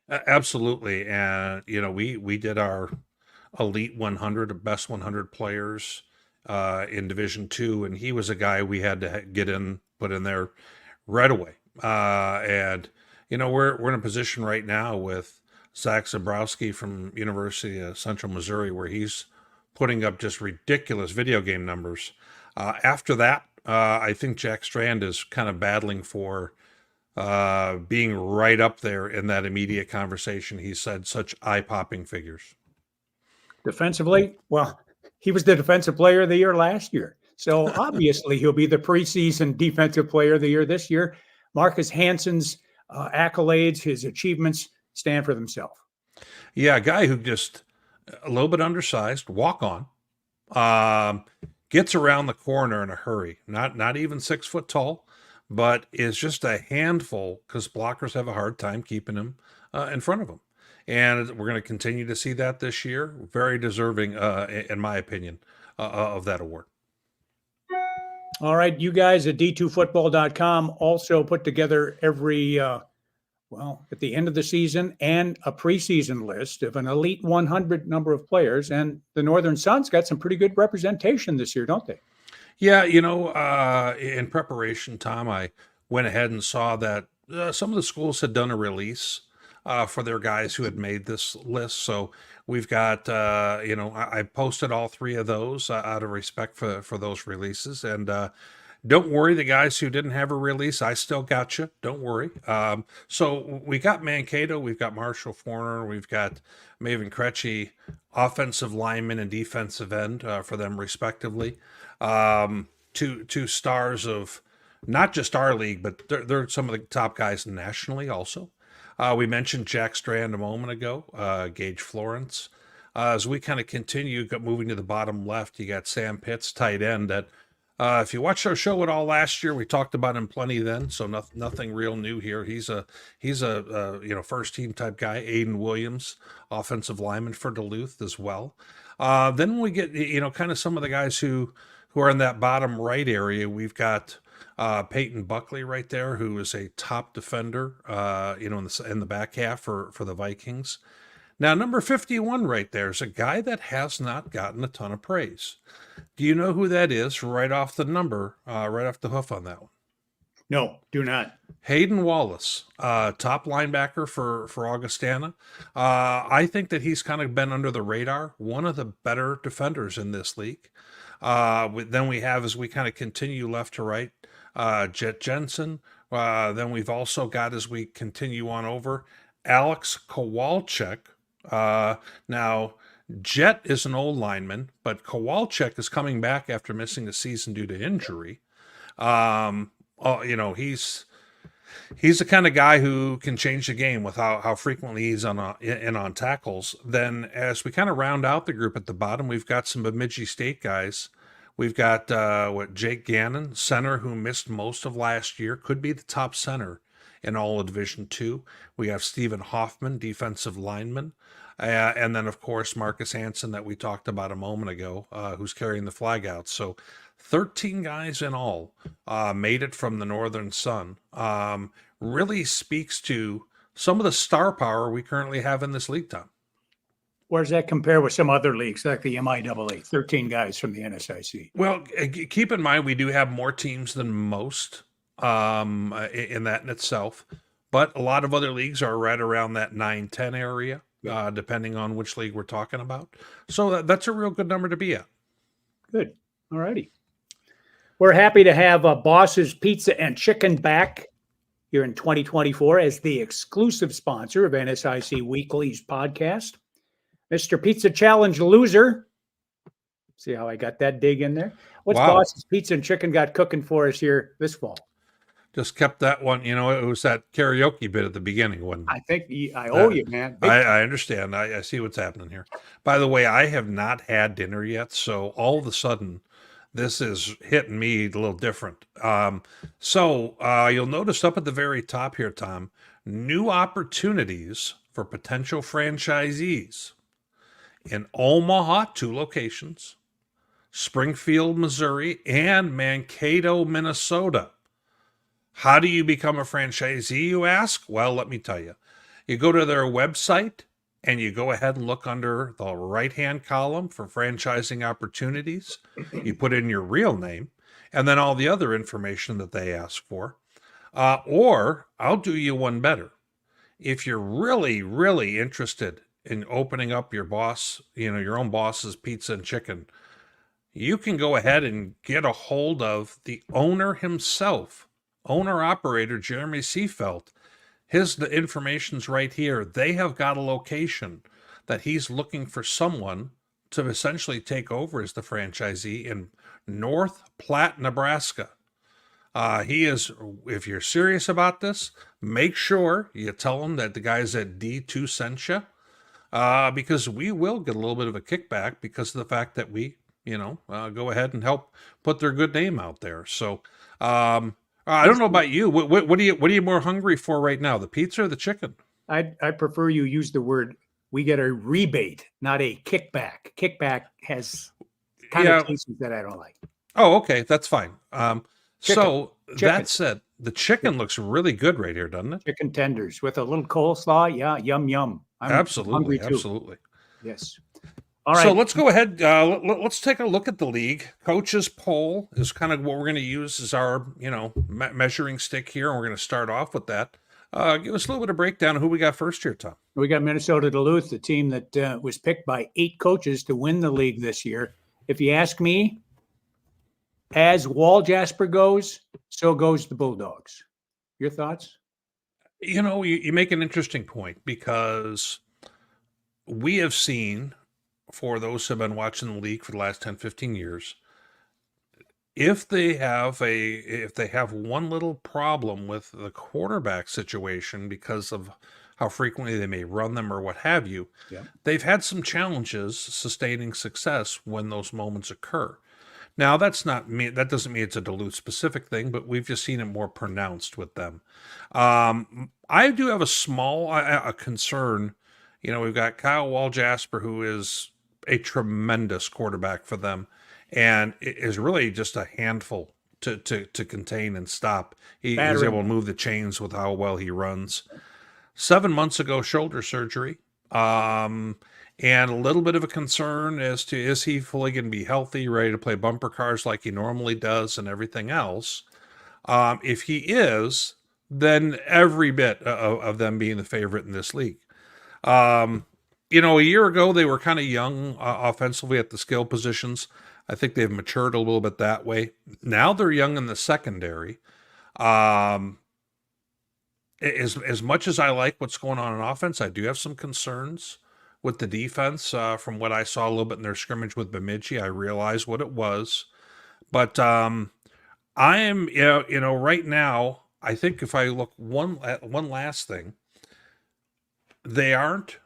Absolutely. And, we did our Elite 100, best 100 players in Division II, and he was a guy we had to put in there right away. And we're in a position right now with Zach Zabrowski from University of Central Missouri, where he's putting up just ridiculous video game numbers. After that, I think Jack Strand is kind of battling for being right up there in that immediate conversation. He said such eye-popping figures. Defensively, well, he was the defensive player of the year last year. So obviously he'll be the preseason defensive player of the year this year. Marcus Hansen's accolades, his achievements stand for themselves. Yeah, a guy who just a little bit undersized, walk on, gets around the corner in a hurry. Not even 6 foot tall, but is just a handful because blockers have a hard time keeping him in front of him. And we're going to continue to see that this year. Very deserving, in my opinion, of that award. All right, you guys at d2football.com also put together every, at the end of the season and a preseason list of an Elite 100 number of players. And the Northern Sun's got some pretty good representation this year, don't they? Yeah, in preparation, Tom, I went ahead and saw that some of the schools had done a release for their guys who had made this list. So we've got, I posted all 3 of those out of respect for those releases. And don't worry, the guys who didn't have a release, I still got you. Don't worry. So we got Mankato, we've got Marshall Forner, we've got Maven Krejci, offensive lineman and defensive end for them respectively. Two stars of not just our league, but they're some of the top guys nationally also. We mentioned Jack Strand a moment ago, Gage Florence. As we kind of continue moving to the bottom left, you got Sam Pitts, tight end. That if you watched our show at all last year, we talked about him plenty then, so nothing real new here. He's a first team type guy. Aiden Williams, offensive lineman for Duluth as well. Then we get kind of some of the guys who are in that bottom right area. We've got Peyton Buckley right there, who is a top defender, in the back half for the Vikings. Now, number 51 right there is a guy that has not gotten a ton of praise. Do you know who that is right off the number, right off the hoof on that one? No, do not. Hayden Wallace, top linebacker for Augustana. I think that he's kind of been under the radar, one of the better defenders in this league. Then we have, as we kind of continue left to right, Jet Jensen. Then we've also got, as we continue on over, Alex Kowalczyk. Now, Jet is an old lineman, but Kowalczyk is coming back after missing a season due to injury. He's the kind of guy who can change the game with how frequently he's on tackles. Then as we kind of round out the group at the bottom, we've got some Bemidji State guys. We've got Jake Gannon, center, who missed most of last year, could be the top center in all of Division II. We have Stephen Hoffman, defensive lineman. And then, of course, Marcus Hansen that we talked about a moment ago, who's carrying the flag out. So 13 guys in all made it from the Northern Sun. Really speaks to some of the star power we currently have in this league, Tom. Where does that compare with some other leagues like the MIAA? 13 guys from the NSIC. Well, keep in mind, we do have more teams than most in that in itself. But a lot of other leagues are right around that 9-10 area. Depending on which league we're talking about. So that's a real good number to be at. Good. All righty. We're happy to have Boss's Pizza and Chicken back here in 2024 as the exclusive sponsor of NSIC Weekly's podcast. Mr. Pizza Challenge loser. See how I got that dig in there? What's Boss's Pizza and Chicken got cooking for us here this fall? Just kept that one, it was that karaoke bit at the beginning. I think I owe you, man. I understand. I see what's happening here. By the way, I have not had dinner yet, so all of a sudden, this is hitting me a little different. So you'll notice up at the very top here, Tom, new opportunities for potential franchisees in Omaha, 2 locations, Springfield, Missouri, and Mankato, Minnesota. How do you become a franchisee, you ask? Well, let me tell you. You go to their website and you go ahead and look under the right-hand column for franchising opportunities. You put in your real name and then all the other information that they ask for. Or I'll do you one better. If you're really, really interested in opening up your your own Boss's Pizza and Chicken, you can go ahead and get a hold of the owner himself. Owner-operator Jeremy Seafelt, the information's right here. They have got a location that he's looking for someone to essentially take over as the franchisee in North Platte, Nebraska. If you're serious about this, make sure you tell him that the guys at D2 sent you, because we will get a little bit of a kickback because of the fact that we, go ahead and help put their good name out there. So, I don't know about you. What are you more hungry for right now, the pizza or the chicken? I prefer you use the word. We get a rebate, not a kickback. Kickback has connotations that I don't like. Oh, okay, that's fine. Chicken. That said, the chicken looks really good right here, doesn't it? Chicken tenders with a little coleslaw. Yeah, yum yum. I'm hungry too. Absolutely. Yes. All right. So let's go ahead. Let's take a look at the league. Coaches poll is kind of what we're going to use as our, measuring stick here. And we're going to start off with that. Give us a little bit of breakdown of who we got first here, Tom. We got Minnesota Duluth, the team that was picked by 8 coaches to win the league this year. If you ask me, as Wall Jasper goes, so goes the Bulldogs. Your thoughts? You make an interesting point because we have seen, for those who have been watching the league for the last 10, 15 years, if they have one little problem with the quarterback situation because of how frequently they may run them or what have you, they've had some challenges sustaining success when those moments occur. Now, that doesn't mean it's a Duluth specific thing, but we've just seen it more pronounced with them. I do have a concern. We've got Kyle Wall-Jasper, who is a tremendous quarterback for them and is really just a handful to contain and stop. He's able to move the chains with how well he runs. 7 months ago, shoulder surgery, and a little bit of a concern as to, is he fully going to be healthy, ready to play bumper cars like he normally does and everything else? If he is, then every bit of them being the favorite in this league. A year ago, they were kind of young offensively at the skill positions. I think they've matured a little bit that way. Now they're young in the secondary. As much as I like what's going on in offense, I do have some concerns with the defense. From what I saw a little bit in their scrimmage with Bemidji, I realized what it was. But I am, right now, I think if I look one last thing, they aren't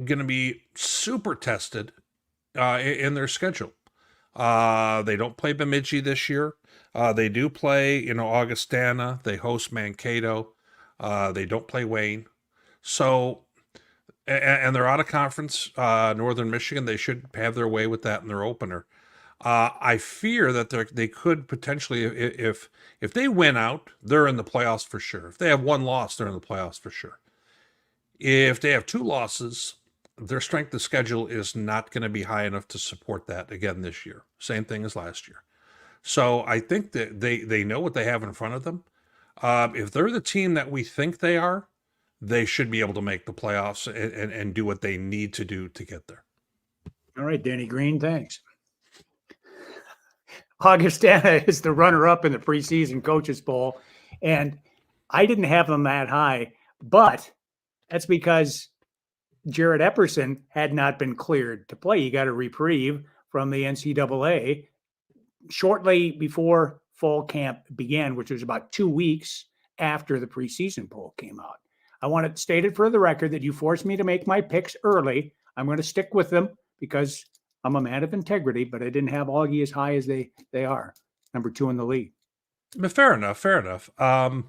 going to be super tested in their schedule. They don't play Bemidji this year. They do play, Augustana. They host Mankato. They don't play Wayne. So, and they're out of conference, Northern Michigan. They should have their way with that in their opener. I fear that they could potentially, if they win out, they're in the playoffs for sure. If they have one loss, they're in the playoffs for sure. If they have two losses, their strength of schedule is not going to be high enough to support that again this year. Same thing as last year. So I think that they know what they have in front of them. If they're the team that we think they are, they should be able to make the playoffs and do what they need to do to get there. All right, Danny Green, thanks. Augustana is the runner-up in the preseason coaches poll, and I didn't have them that high, but that's because Jared Epperson had not been cleared to play. He got a reprieve from the NCAA shortly before fall camp began, which was about 2 weeks after the preseason poll came out. I want it stated for the record that you forced me to make my picks early. I'm going to stick with them because I'm a man of integrity, but I didn't have Augie as high as they are, number 2 in the league. But fair enough. A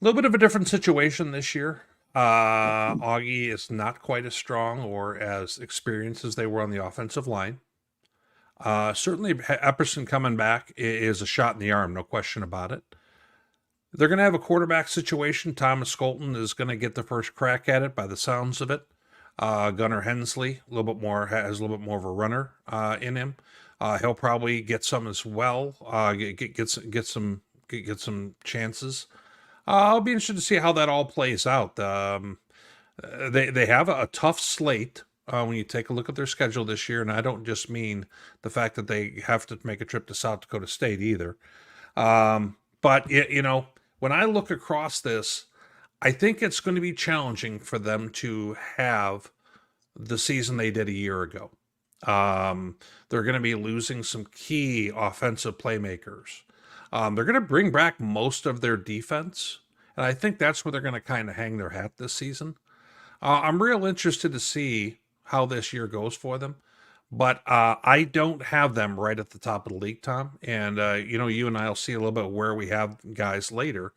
little bit of a different situation this year. Augie is not quite as strong or as experienced as they were on the offensive line. Certainly Epperson coming back is a shot in the arm, no question about it. They're going to have a quarterback situation. Thomas Skolton is going to get the first crack at it by the sounds of it. Gunnar Hensley has a little bit more of a runner in him. He'll probably get some as well. Get some chances. I'll be interested to see how that all plays out. They have a tough slate when you take a look at their schedule this year, and I don't just mean the fact that they have to make a trip to South Dakota State either. But when I look across this, I think it's going to be challenging for them to have the season they did a year ago. They're going to be losing some key offensive playmakers. They're going to bring back most of their defense, and I think that's where they're going to kind of hang their hat this season. I'm real interested to see how this year goes for them, but I don't have them right at the top of the league, Tom. And, you and I will see a little bit where we have guys later,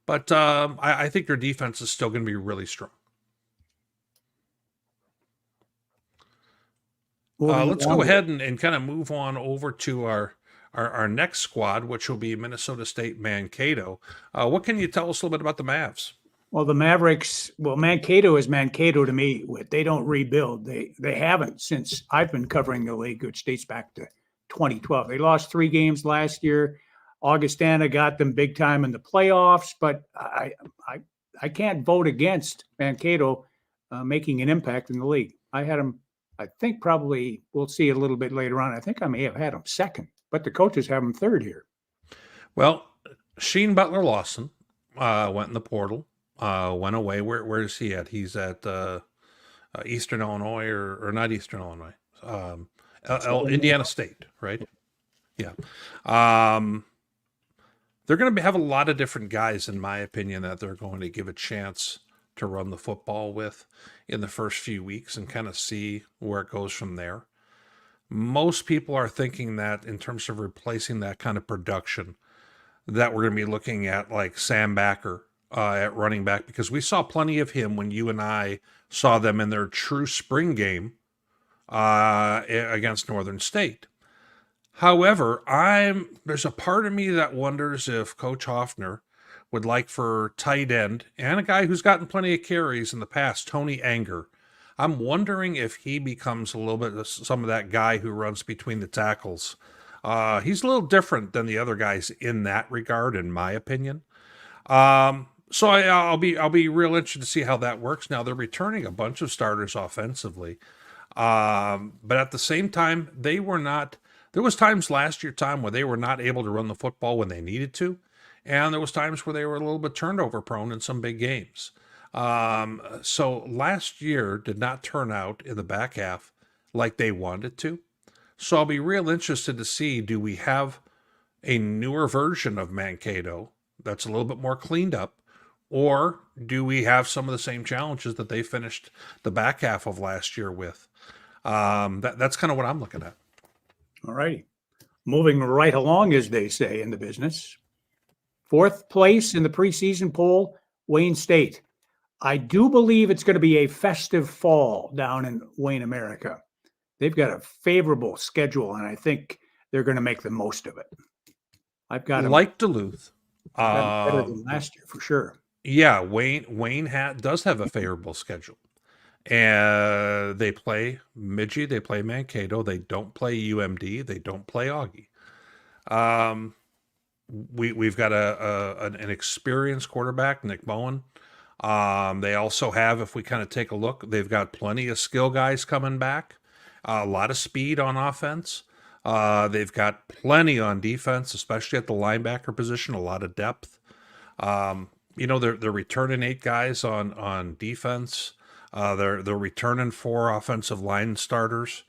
but I think their defense is still going to be really strong. Let's go ahead and kind of move on over to our next squad, which will be Minnesota State Mankato. What can you tell us a little bit about the Mavs? Well, the Mavericks, Mankato is Mankato to me. They don't rebuild. They haven't since I've been covering the league, which dates back to 2012. They lost 3 games last year. Augustana got them big time in the playoffs, but I can't vote against Mankato making an impact in the league. I had them, I think probably we'll see a little bit later on. I think I may have had them second, but the coaches have them third here. Well, Sheen Butler Lawson went in the portal. Went away. Where is he at? He's at Eastern Illinois or not Eastern Illinois. Indiana State, right? Yeah. They're going to have a lot of different guys, in my opinion, that they're going to give a chance to run the football with in the first few weeks and kind of see where it goes from there. Most people are thinking that in terms of replacing that kind of production, that we're going to be looking at like Sam Backer at running back, because we saw plenty of him when you and I saw them in their true spring game against Northern State. However, there's a part of me that wonders if Coach Hoffner would like for tight end and a guy who's gotten plenty of carries in the past, Tony Anger. I'm wondering if he becomes a little bit of some of that guy who runs between the tackles. He's a little different than the other guys in that regard, in my opinion. So I'll be real interested to see how that works. Now they're returning a bunch of starters offensively, but at the same time, they were not. There was times last year, Tom, where they were not able to run the football when they needed to, and there was times where they were a little bit turnover prone in some big games. So last year did not turn out in the back half like they wanted to. So I'll be real interested to see, do we have a newer version of Mankato that's a little bit more cleaned up, or do we have some of the same challenges that they finished the back half of last year with? That's kind of what I'm looking at. All righty. Moving right along, as they say in the business. 4th place in the preseason poll Wayne State. I do believe it's going to be a festive fall down in Wayne, America. They've got a favorable schedule, and I think they're going to make the most of it. I've got them Like Duluth. better than last year for sure. Yeah, Wayne does have a favorable schedule. And they play Midgie, they play Mankato, they don't play UMD, they don't play Augie. We've got an experienced quarterback, Nick Bowen. They also have, if we kind of take a look, they've got plenty of skill guys coming back, a lot of speed on offense. They've got plenty on defense, especially at the linebacker position, a lot of depth. They're returning 8 guys on defense. They're returning 4 offensive line starters.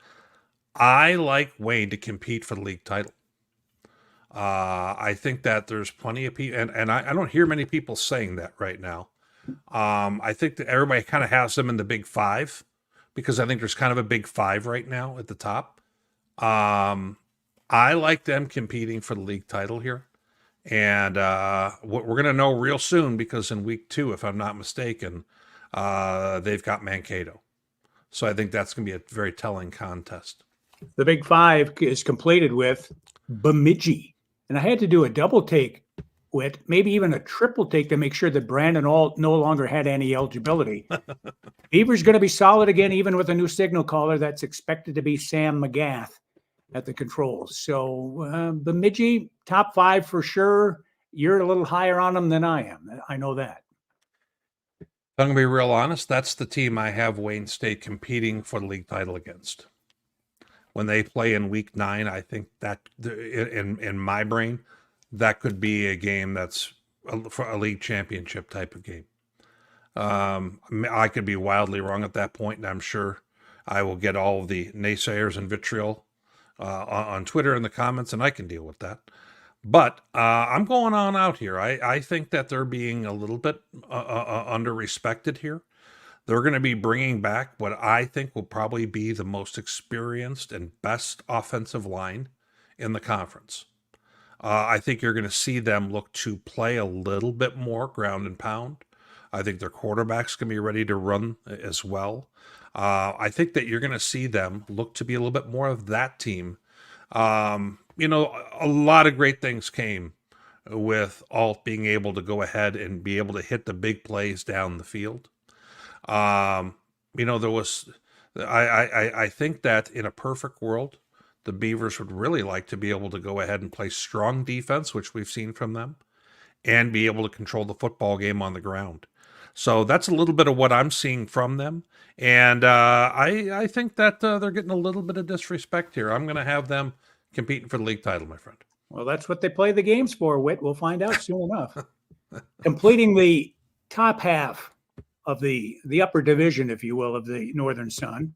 I like Wayne to compete for the league title. I think that there's plenty of people, and I don't hear many people saying that right now. I think that everybody kind of has them in the big 5 because I think there's kind of a big 5 right now at the top. I like them competing for the league title here. And we're going to know real soon because in week 2, if I'm not mistaken, they've got Mankato. So I think that's going to be a very telling contest. The Big 5 is completed with Bemidji. And I had to do a double take with maybe even a triple take to make sure that Brandon no longer had any eligibility. Beaver's going to be solid again, even with a new signal caller that's expected to be Sam McGath at the controls. So Bemidji, top 5 for sure. You're a little higher on them than I am. I know that. I'm going to be real honest. That's the team I have Wayne State competing for the league title against. When they play in week 9, I think that in my brain, that could be a game that's for a league championship type of game. I could be wildly wrong at that point, and I'm sure I will get all of the naysayers and vitriol on Twitter in the comments, and I can deal with that. But I'm going on out here. I think that they're being a little bit under-respected here. They're going to be bringing back what I think will probably be the most experienced and best offensive line in the conference. I think you're going to see them look to play a little bit more ground and pound. I think their quarterback's going to be ready to run as well. I think that you're going to see them look to be a little bit more of that team. A lot of great things came with Alt being able to go ahead and be able to hit the big plays down the field. I think that in a perfect world, the Beavers would really like to be able to go ahead and play strong defense, which we've seen from them, and be able to control the football game on the ground. So that's a little bit of what I'm seeing from them. And I think that they're getting a little bit of disrespect here. I'm going to have them competing for the league title, my friend. Well, that's what they play the games for, Witt. We'll find out soon enough. Completing the top half of the upper division, if you will, of the Northern Sun,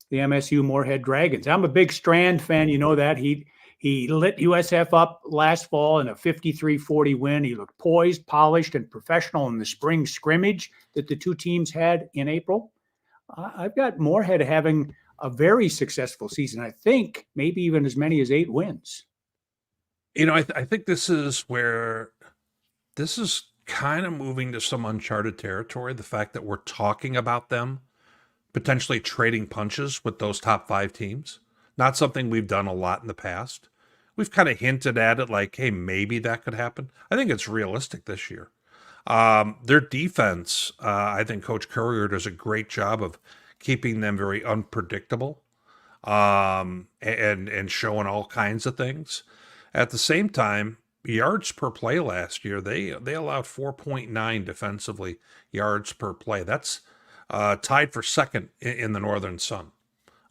the MSU Morehead Dragons. I'm a big Strand fan. You know that. He lit USF up last fall in a 53-40 win. He looked poised, polished, and professional in the spring scrimmage that the two teams had in April. I've got Morehead having a very successful season. I think maybe even as many as 8 wins. I think this is where this is kind of moving to some uncharted territory. The fact that we're talking about them potentially trading punches with those top 5 teams. Not something we've done a lot in the past. We've kind of hinted at it like, hey, maybe that could happen. I think it's realistic this year. Their defense, I think Coach Courier does a great job of keeping them very unpredictable and showing all kinds of things. At the same time, yards per play last year, they allowed 4.9 defensively yards per play. That's tied for second in the Northern Sun.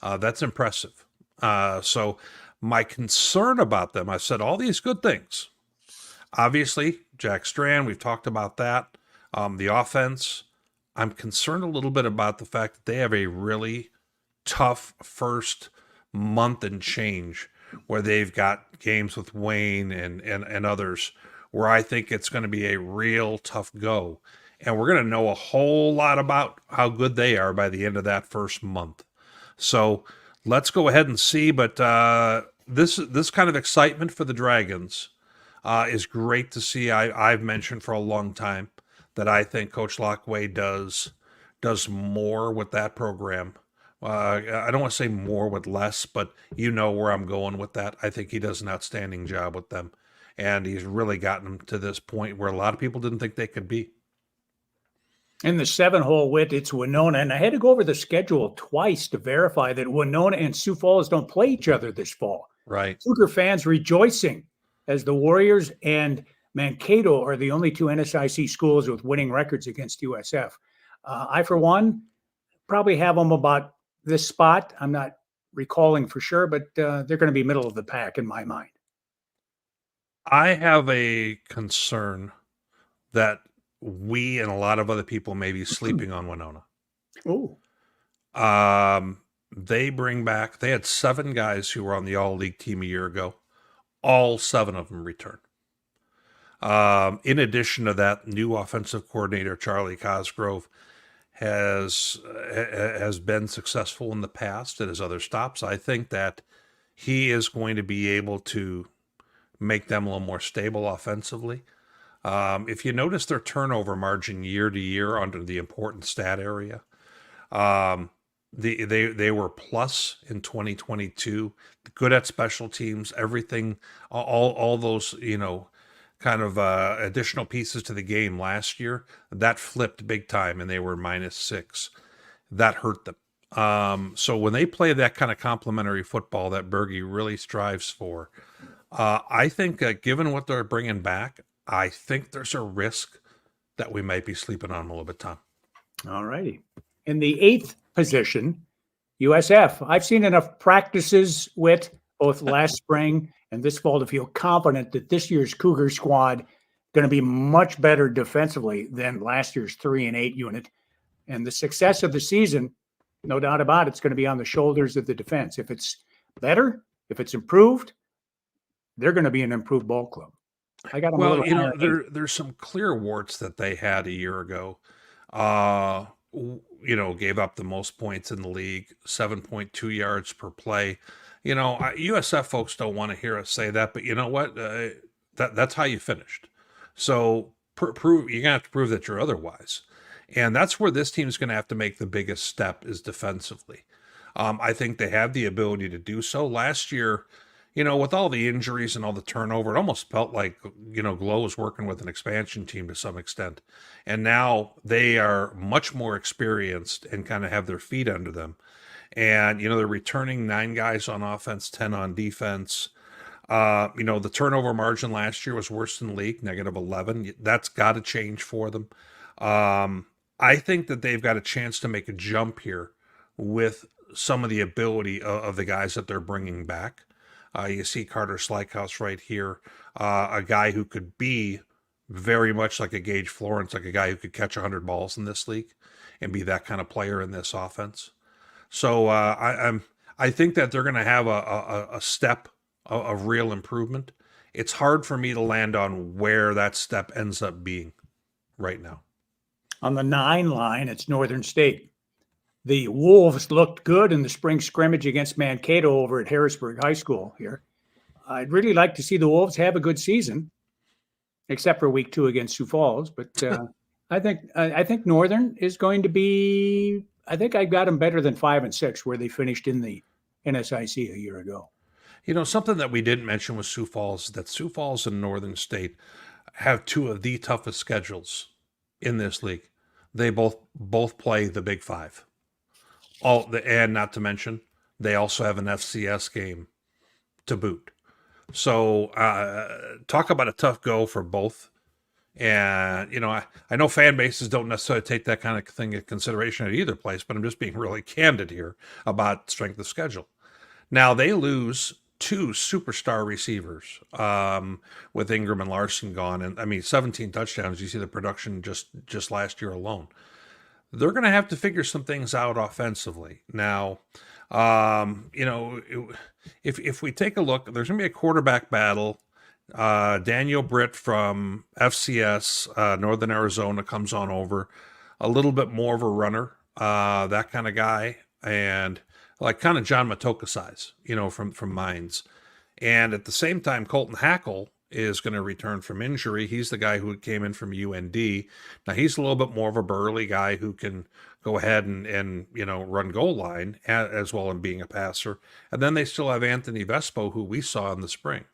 That's impressive. So my concern about them, I said all these good things. Obviously, Jack Strand, we've talked about that. The offense, I'm concerned a little bit about the fact that they have a really tough first month and change where they've got games with Wayne and others where I think it's going to be a real tough go. And we're going to know a whole lot about how good they are by the end of that first month. So let's go ahead and see. But this kind of excitement for the Dragons is great to see. I've mentioned for a long time that I think Coach Lockway does more with that program. I don't want to say more with less, but you know where I'm going with that. I think he does an outstanding job with them, and he's really gotten them to this point where a lot of people didn't think they could be. In the 7-hole, Witt, it's Winona. And I had to go over the schedule twice to verify that Winona and Sioux Falls don't play each other this fall. Right. Cougar fans rejoicing as the Warriors and Mankato are the only two NSIC schools with winning records against USF. I, for one, probably have them about this spot. I'm not recalling for sure, but they're going to be middle of the pack in my mind. I have a concern that we and a lot of other people may be sleeping on Winona. Oh, They had 7 guys who were on the all-league team a year ago. All 7 of them return. In addition to that, new offensive coordinator Charlie Cosgrove has been successful in the past at his other stops. I think that he is going to be able to make them a little more stable offensively. If you notice their turnover margin year to year under the important stat area, they were plus in 2022, good at special teams, everything, all those, kind of additional pieces to the game last year, that flipped big time and they were -6. That hurt them. So when they play that kind of complementary football that Berge really strives for, I think given what they're bringing back, I think there's a risk that we might be sleeping on them a little bit, Tom. all righty. In the 8th position, USF. I've seen enough practices with both last spring and this fall to feel confident that this year's Cougar squad going to be much better defensively than last year's 3 and 8 unit. And the success of the season, no doubt about it, it's going to be on the shoulders of the defense. If it's better, if it's improved, they're going to be an improved ball club. I got them a little there's some clear warts that they had a year ago. Gave up the most points in the league, 7.2 yards per play. USF folks don't want to hear us say that, but you know what? That's how you finished. So you're going to have to prove that you're otherwise. And that's where this team's going to have to make the biggest step is defensively. I think they have the ability to do so. Last year, with all the injuries and all the turnover, it almost felt like, Glow was working with an expansion team to some extent. And now they are much more experienced and kind of have their feet under them. And, they're returning 9 guys on offense, 10 on defense. The turnover margin last year was worse than the league, -11. That's got to change for them. I think that they've got a chance to make a jump here with some of the ability of the guys that they're bringing back. You see Carter Slykehouse right here, a guy who could be very much like a Gage Florence, like a guy who could catch 100 balls in this league and be that kind of player in this offense. So I think that they're going to have a step of real improvement. It's hard for me to land on where that step ends up being right now. On the 9 line, it's Northern State. The Wolves looked good in the spring scrimmage against Mankato over at Harrisburg High School here. I'd really like to see the Wolves have a good season, except for week 2 against Sioux Falls. But I think Northern is going to be. I think I got them better than 5 and 6, where they finished in the NSIC a year ago. Something that we didn't mention with Sioux Falls is that Sioux Falls and Northern State have 2 of the toughest schedules in this league. They both play the Big 5. And not to mention, they also have an FCS game to boot. So talk about a tough go for both. And, I know fan bases don't necessarily take that kind of thing into consideration at either place, but I'm just being really candid here about strength of schedule. Now, they lose 2 superstar receivers with Ingram and Larson gone. And, 17 touchdowns. You see the production just last year alone. They're going to have to figure some things out offensively. Now, if we take a look, there's going to be a quarterback battle. Daniel Britt from FCS, Northern Arizona, comes on over. A little bit more of a runner, that kind of guy. And like kind of John Matoka size, from Mines. And at the same time, Colton Hackle is going to return from injury. He's the guy who came in from UND. Now he's a little bit more of a burly guy who can go ahead and run goal line as well as being a passer. And then they still have Anthony Vespo, who we saw in the spring.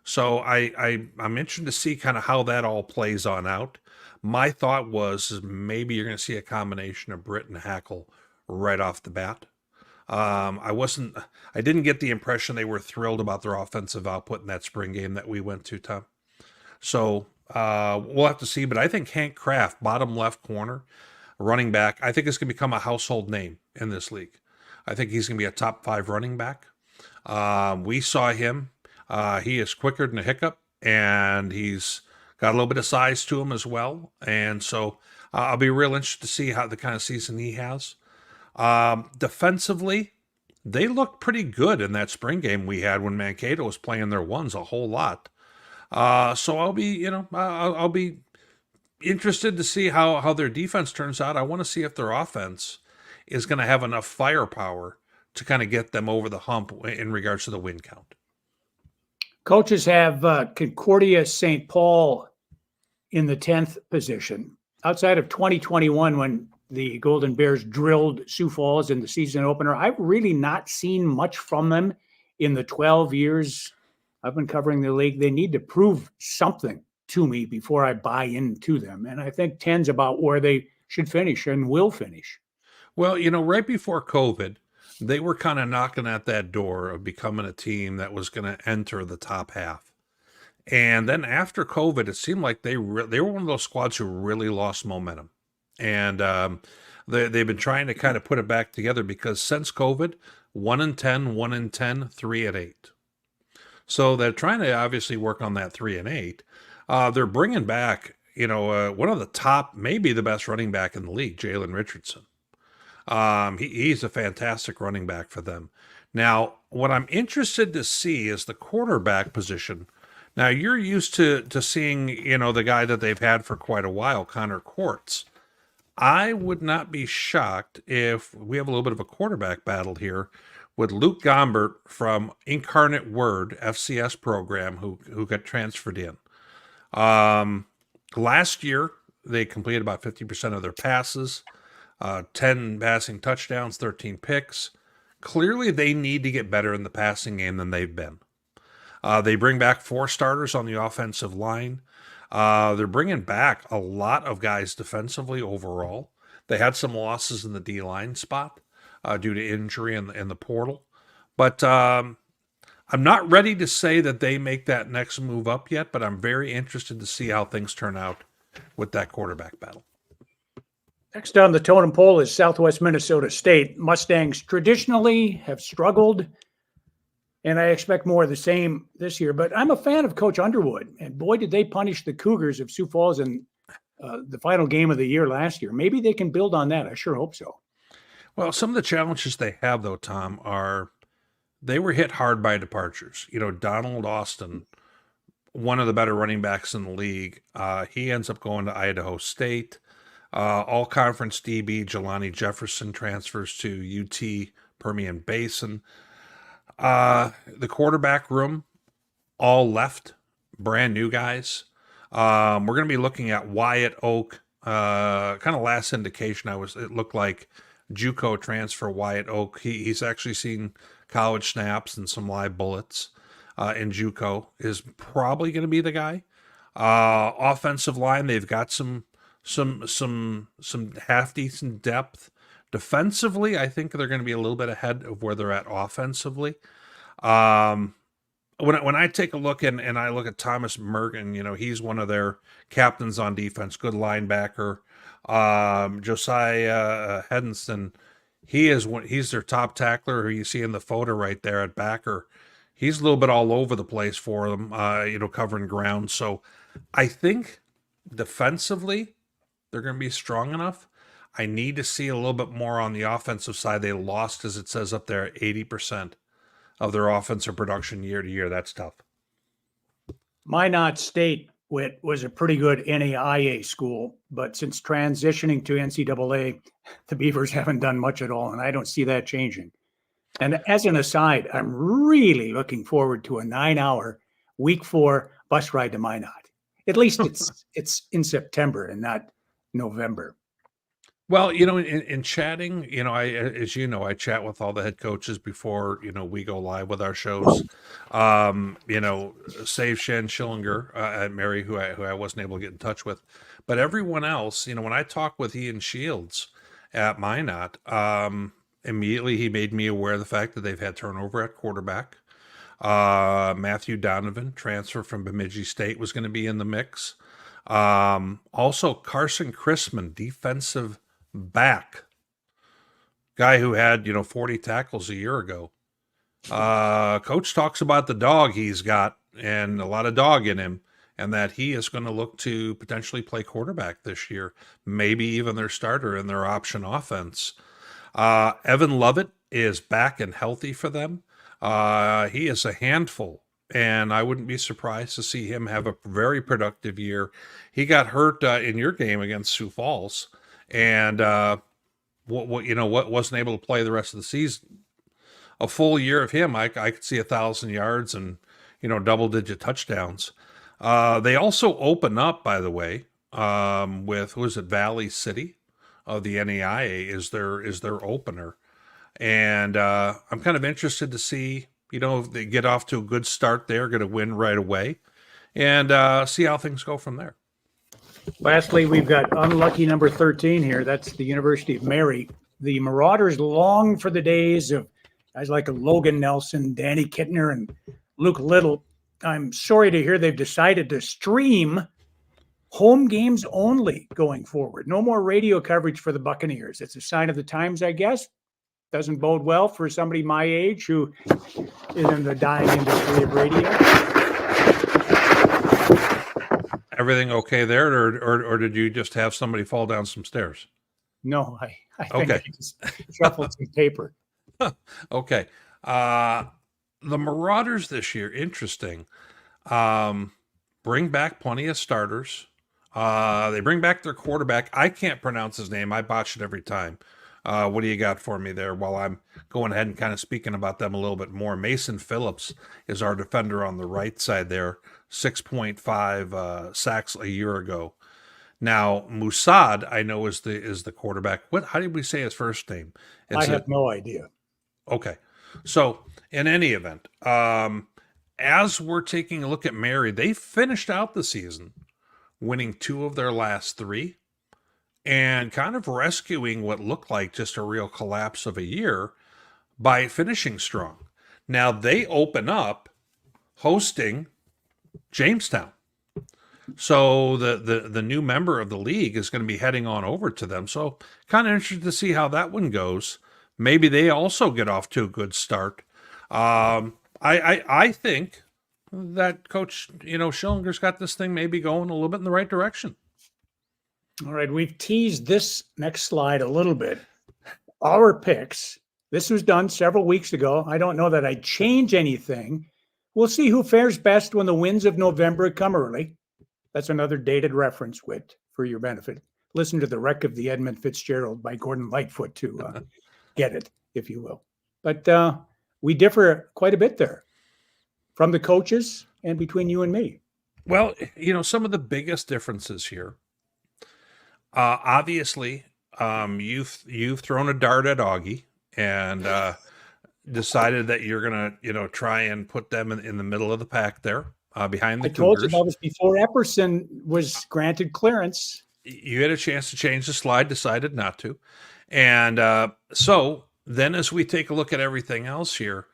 So I'm interested to see kind of how that all plays on out. My thought was maybe you're going to see a combination of Britt and Hackle right off the bat. I didn't get the impression they were thrilled about their offensive output in that spring game that we went to, Tom. So we'll have to see, but I think Hank Kraft, bottom left corner, running back, I think is going to become a household name in this league. I think he's going to be a top 5 running back. We saw him. He is quicker than a hiccup, and he's got a little bit of size to him as well. And so I'll be real interested to see how the kind of season he has. Defensively, they looked pretty good in that spring game we had when Mankato was playing their ones a whole lot. So I'll be interested to see how their defense turns out. I want to see if their offense is going to have enough firepower to kind of get them over the hump in regards to the win count. Coaches have Concordia St. Paul in the 10th position. Outside of 2021, when the Golden Bears drilled Sioux Falls in the season opener, I've really not seen much from them in the 12 years I've been covering the league. They need to prove something to me before I buy into them. And I think 10's about where they should finish and will finish. Well, right before COVID, they were kind of knocking at that door of becoming a team that was going to enter the top half. And then after COVID, it seemed like they were one of those squads who really lost momentum. And they've been trying to kind of put it back together because since COVID, 1-10, 1-10, 3-8. So they're trying to obviously work on that 3-8. They're bringing back, one of the top, maybe the best running back in the league, Jalen Richardson. He's a fantastic running back for them. Now, what I'm interested to see is the quarterback position. Now, you're used to seeing, the guy that they've had for quite a while, Connor Quartz. I would not be shocked if we have a little bit of a quarterback battle here with Luke Gombert from Incarnate Word FCS program who got transferred in. Last year, they completed about 50% of their passes, 10 passing touchdowns, 13 picks. Clearly, they need to get better in the passing game than they've been. They bring back 4 starters on the offensive line. They're bringing back a lot of guys defensively overall. They had some losses in the D-line spot due to injury in the portal. But I'm not ready to say that they make that next move up yet, but I'm very interested to see how things turn out with that quarterback battle. Next on the totem pole is Southwest Minnesota State. Mustangs traditionally have struggled, and I expect more of the same this year. But I'm a fan of Coach Underwood, and boy, did they punish the Cougars of Sioux Falls in the final game of the year last year. Maybe they can build on that. I sure hope so. Well, some of the challenges they have, though, Tom, are they were hit hard by departures. Donald Austin, one of the better running backs in the league, he ends up going to Idaho State. All-conference DB Jelani Jefferson transfers to UT Permian Basin. The quarterback room, all left, brand new guys. We're going to be looking at Wyatt Oak. Kind of last indication it looked like JUCO transfer Wyatt Oak. He's actually seen college snaps and some live bullets in JUCO. Is probably going to be the guy. Offensive line, they've got some half decent depth. Defensively, I think they're going to be a little bit ahead of where they're at offensively. When I take a look and I look at Thomas Mergen, he's one of their captains on defense, good linebacker. Josiah Henson, he's their top tackler who you see in the photo right there at backer. He's a little bit all over the place for them, covering ground. So I think defensively, they're going to be strong enough. I need to see a little bit more on the offensive side. They lost, as it says up there, 80% of their offensive production year to year. That's tough. Minot State, Witt, was a pretty good NAIA school, but since transitioning to NCAA, the Beavers haven't done much at all, and I don't see that changing. And as an aside, I'm really looking forward to a 9-hour Week 4 bus ride to Minot. At least it's in September and not November. Well, in chatting, as you know, I chat with all the head coaches before, we go live with our shows. Save Shen Schillinger, and Mary, who I wasn't able to get in touch with, but everyone else, when I talk with Ian Shields at Minot, immediately he made me aware of the fact that they've had turnover at quarterback. Matthew Donovan, transfer from Bemidji State, was going to be in the mix. Also Carson Chrisman, defensive back, guy who had 40 tackles a year ago. Coach talks about the dog he's got and a lot of dog in him, and that he is going to look to potentially play quarterback this year, maybe even their starter in their option offense. Evan Lovett is back and healthy for them. He is a handful, and I wouldn't be surprised to see him have a very productive year. He got hurt in your game against Sioux Falls, and what wasn't able to play the rest of the season. A full year of him, I could see 1,000 yards and double-digit touchdowns. They also open up, by the way, with Valley City of the NAIA is their opener, and I'm kind of interested to see if they get off to a good start there, going to win right away, and see how things go from there. Lastly, we've got unlucky number 13 here. That's the University of Mary. The Marauders long for the days of guys like Logan Nelson, Danny Kittner, and Luke Little. I'm sorry to hear they've decided to stream home games only going forward. No more radio coverage for the Buccaneers. It's a sign of the times, I guess. Doesn't bode well for somebody my age who is in the dying industry of radio. Everything okay there, or did you just have somebody fall down some stairs? No, I think Okay. I just shuffled some paper. Okay. The Marauders this year, interesting. Bring back plenty of starters. They bring back their quarterback. I can't pronounce his name. I botch it every time. What do you got for me there while I'm going ahead and kind of speaking about them a little bit more? Mason Phillips is our defender on the right side there, 6.5 sacks a year ago. Now, Musad, I know, is the quarterback. How did we say his first name? I have no idea. Okay. So, in any event, as we're taking a look at Mary, they finished out the season winning 2 of their last 3 and kind of rescuing what looked like just a real collapse of a year by finishing strong. Now, they open up hosting Jamestown. So the new member of the league is going to be heading on over to them. So kind of interested to see how that one goes. Maybe they also get off to a good start. I think that Coach Schillinger's got this thing maybe going a little bit in the right direction. All right, we've teased this next slide a little bit. Our picks. This was done several weeks ago. I don't know that I'd change anything. We'll see who fares best when the winds of November come early. That's another dated reference, Witt, for your benefit. Listen to The Wreck of the Edmund Fitzgerald by Gordon Lightfoot to get it, if you will. But we differ quite a bit there from the coaches and between you and me. Well, some of the biggest differences here. Obviously, you've thrown a dart at Augie and decided that you're gonna try and put them in the middle of the pack there. Behind the I told Cougars. you that was before Epperson was granted clearance. You had a chance to change the slide, decided not to. And so then as we take a look at everything else here,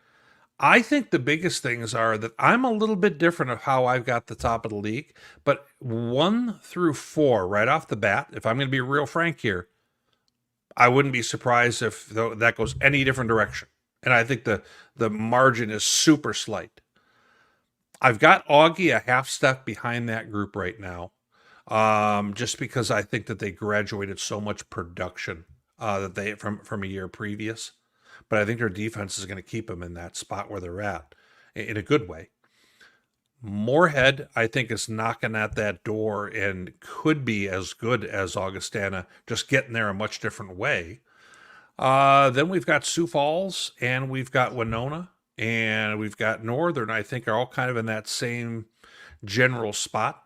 I think the biggest things are that I'm a little bit different of how I've got the top of the league. But 1 through 4, right off the bat, if I'm going to be real frank here, I wouldn't be surprised if that goes any different direction. And I think the margin is super slight. I've got Augie a half step behind that group right now, just because I think that they graduated so much production that they from a year previous. But I think their defense is going to keep them in that spot where they're at in a good way. Morehead, I think, is knocking at that door and could be as good as Augustana, just getting there a much different way. Then we've got Sioux Falls and we've got Winona. And we've got Northern, I think, are all kind of in that same general spot.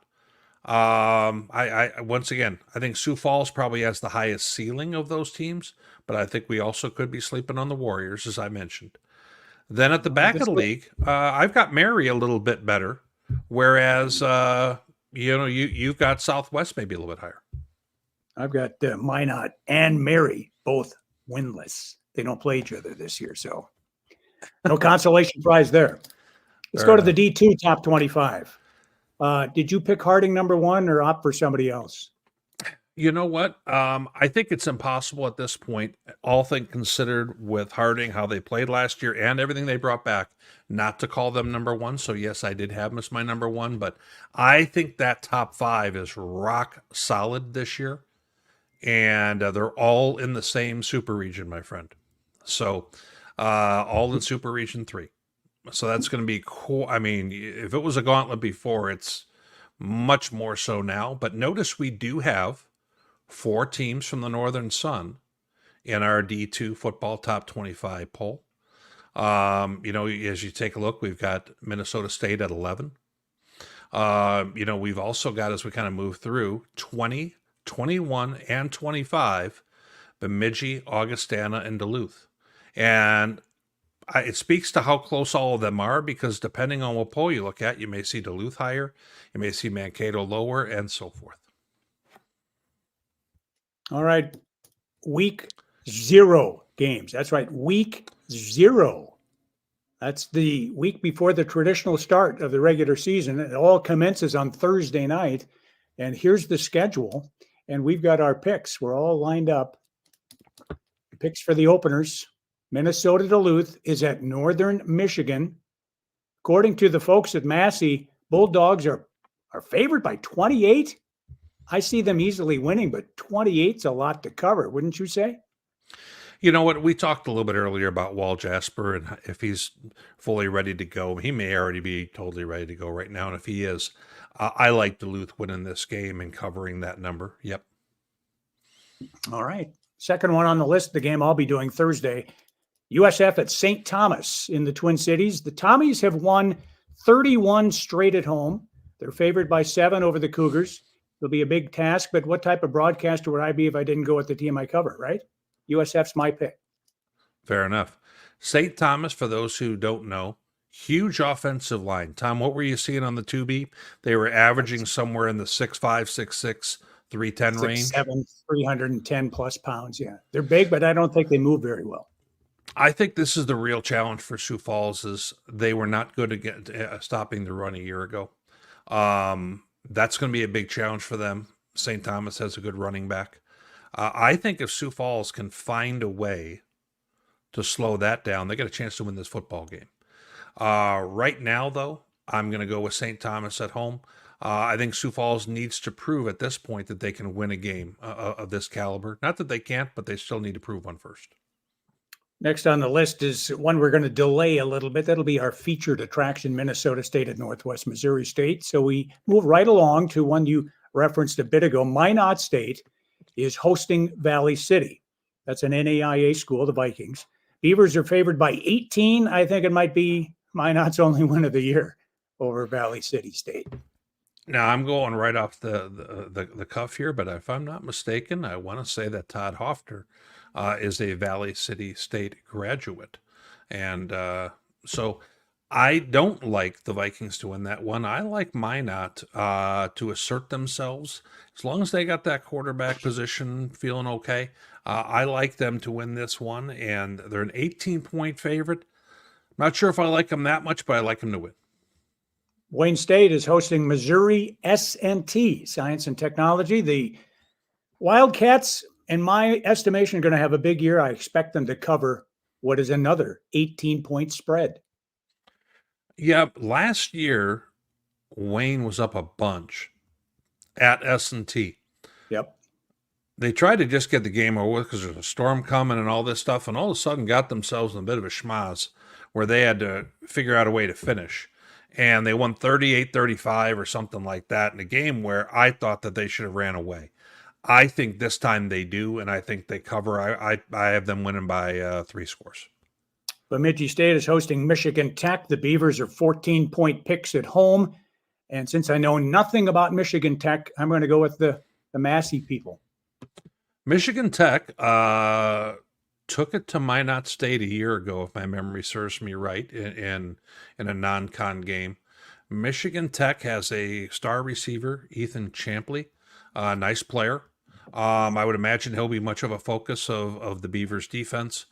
I once again, I think Sioux Falls probably has the highest ceiling of those teams, but I think we also could be sleeping on the Warriors, as I mentioned. Then at the back of the league, I've got Mary a little bit better, whereas you've got Southwest maybe a little bit higher. I've got Minot and Mary both winless. They don't play each other this year, so no consolation prize there. Let's go to the D2 top 25. Did you pick Harding number one or opt for somebody else? You know what? I think it's impossible at this point, all things considered, with Harding, how they played last year and everything they brought back, not to call them number one. So yes, I did have them as my number one, but I think that top five is rock solid this year. And they're all in the same super region, my friend. So all in super region 3. So that's going to be cool. I mean, if it was a gauntlet before, it's much more so now. But notice we do have 4 teams from the Northern Sun in our D2 football top 25 poll. As you take a look, we've got Minnesota State at 11. We've also got, as we kind of move through, 20, 21, and 25, Bemidji, Augustana, and Duluth. And it speaks to how close all of them are, because depending on what poll you look at, you may see Duluth higher, you may see Mankato lower, and so forth. All right. Week 0 games. That's right. Week 0. That's the week before the traditional start of the regular season. It all commences on Thursday night. And here's the schedule. And we've got our picks. We're all lined up. Picks for the openers. Minnesota Duluth is at Northern Michigan. According to the folks at Massey, Bulldogs are favored by 28. I see them easily winning, but 28's a lot to cover, wouldn't you say? You know what? We talked a little bit earlier about Wall Jasper, and if he's fully ready to go, he may already be totally ready to go right now. And if he is, I like Duluth winning this game and covering that number. Yep. All right. Second one on the list, the game I'll be doing Thursday. USF at St. Thomas in the Twin Cities. The Tommies have won 31 straight at home. They're favored by 7 over the Cougars. It'll be a big task, but what type of broadcaster would I be if I didn't go with the team I cover, right? USF's my pick. Fair enough. St. Thomas, for those who don't know, huge offensive line. Tom, what were you seeing on the 2B? They were averaging somewhere in the 6'5", 6'6", 310 range. 6'7", 310 plus pounds, yeah. They're big, but I don't think they move very well. I think this is the real challenge for Sioux Falls, is they were not good at stopping the run a year ago. That's going to be a big challenge for them. St. Thomas has a good running back. I think if Sioux Falls can find a way to slow that down, they get a chance to win this football game. Right now, though, I'm going to go with St. Thomas at home. I think Sioux Falls needs to prove at this point that they can win a game of this caliber. Not that they can't, but they still need to prove one first. Next on the list is one we're going to delay a little bit. That'll be our featured attraction, Minnesota State at Northwest Missouri State. So we move right along to one you referenced a bit ago. Minot State is hosting Valley City. That's an NAIA school, the Vikings. Beavers are favored by 18. I think it might be Minot's only win of the year over Valley City State. Now, I'm going right off the cuff here, but if I'm not mistaken, I want to say that Todd Hoffner is a Valley City State graduate. And so I don't like the Vikings to win that one. I like Minot to assert themselves. As long as they got that quarterback position feeling okay, I like them to win this one. And they're an 18-point favorite. Not sure if I like them that much, but I like them to win. Wayne State is hosting Missouri S&T, Science and Technology. The Wildcats, in my estimation, are going to have a big year. I expect them to cover what is another 18-point spread. Yeah, last year, Wayne was up a bunch at S&T. Yep. They tried to just get the game over with because there's a storm coming and all this stuff, and all of a sudden got themselves in a bit of a schmoz where they had to figure out a way to finish. And they won 38-35 or something like that in a game where I thought that they should have ran away. I think this time they do, and I think they cover. I have them winning by 3 scores. Bemidji State is hosting Michigan Tech. The Beavers are 14-point picks at home. And since I know nothing about Michigan Tech, I'm going to go with the Massey people. Michigan Tech took it to Minot State a year ago, if my memory serves me right, in a non-con game. Michigan Tech has a star receiver, Ethan Champley, nice player. I would imagine he'll be much of a focus of the Beavers defense.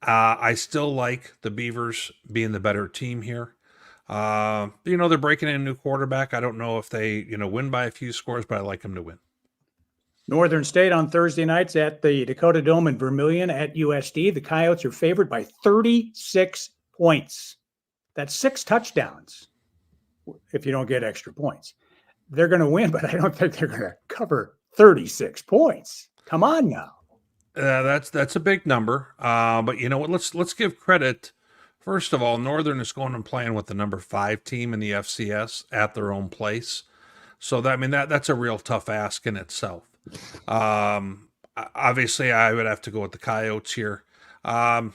I still like the Beavers being the better team here. They're breaking in a new quarterback. I don't know if they, win by a few scores, but I like them to win. Northern State on Thursday nights at the Dakota Dome in Vermilion at USD. The Coyotes are favored by 36 points. That's 6 touchdowns if you don't get extra points. They're going to win, but I don't think they're going to cover 36 points. Come on now. That's a big number. But you know what? Let's give credit. First of all, Northern is going and playing with the number 5 team in the FCS at their own place. So that's a real tough ask in itself. Obviously, I would have to go with the Coyotes here. I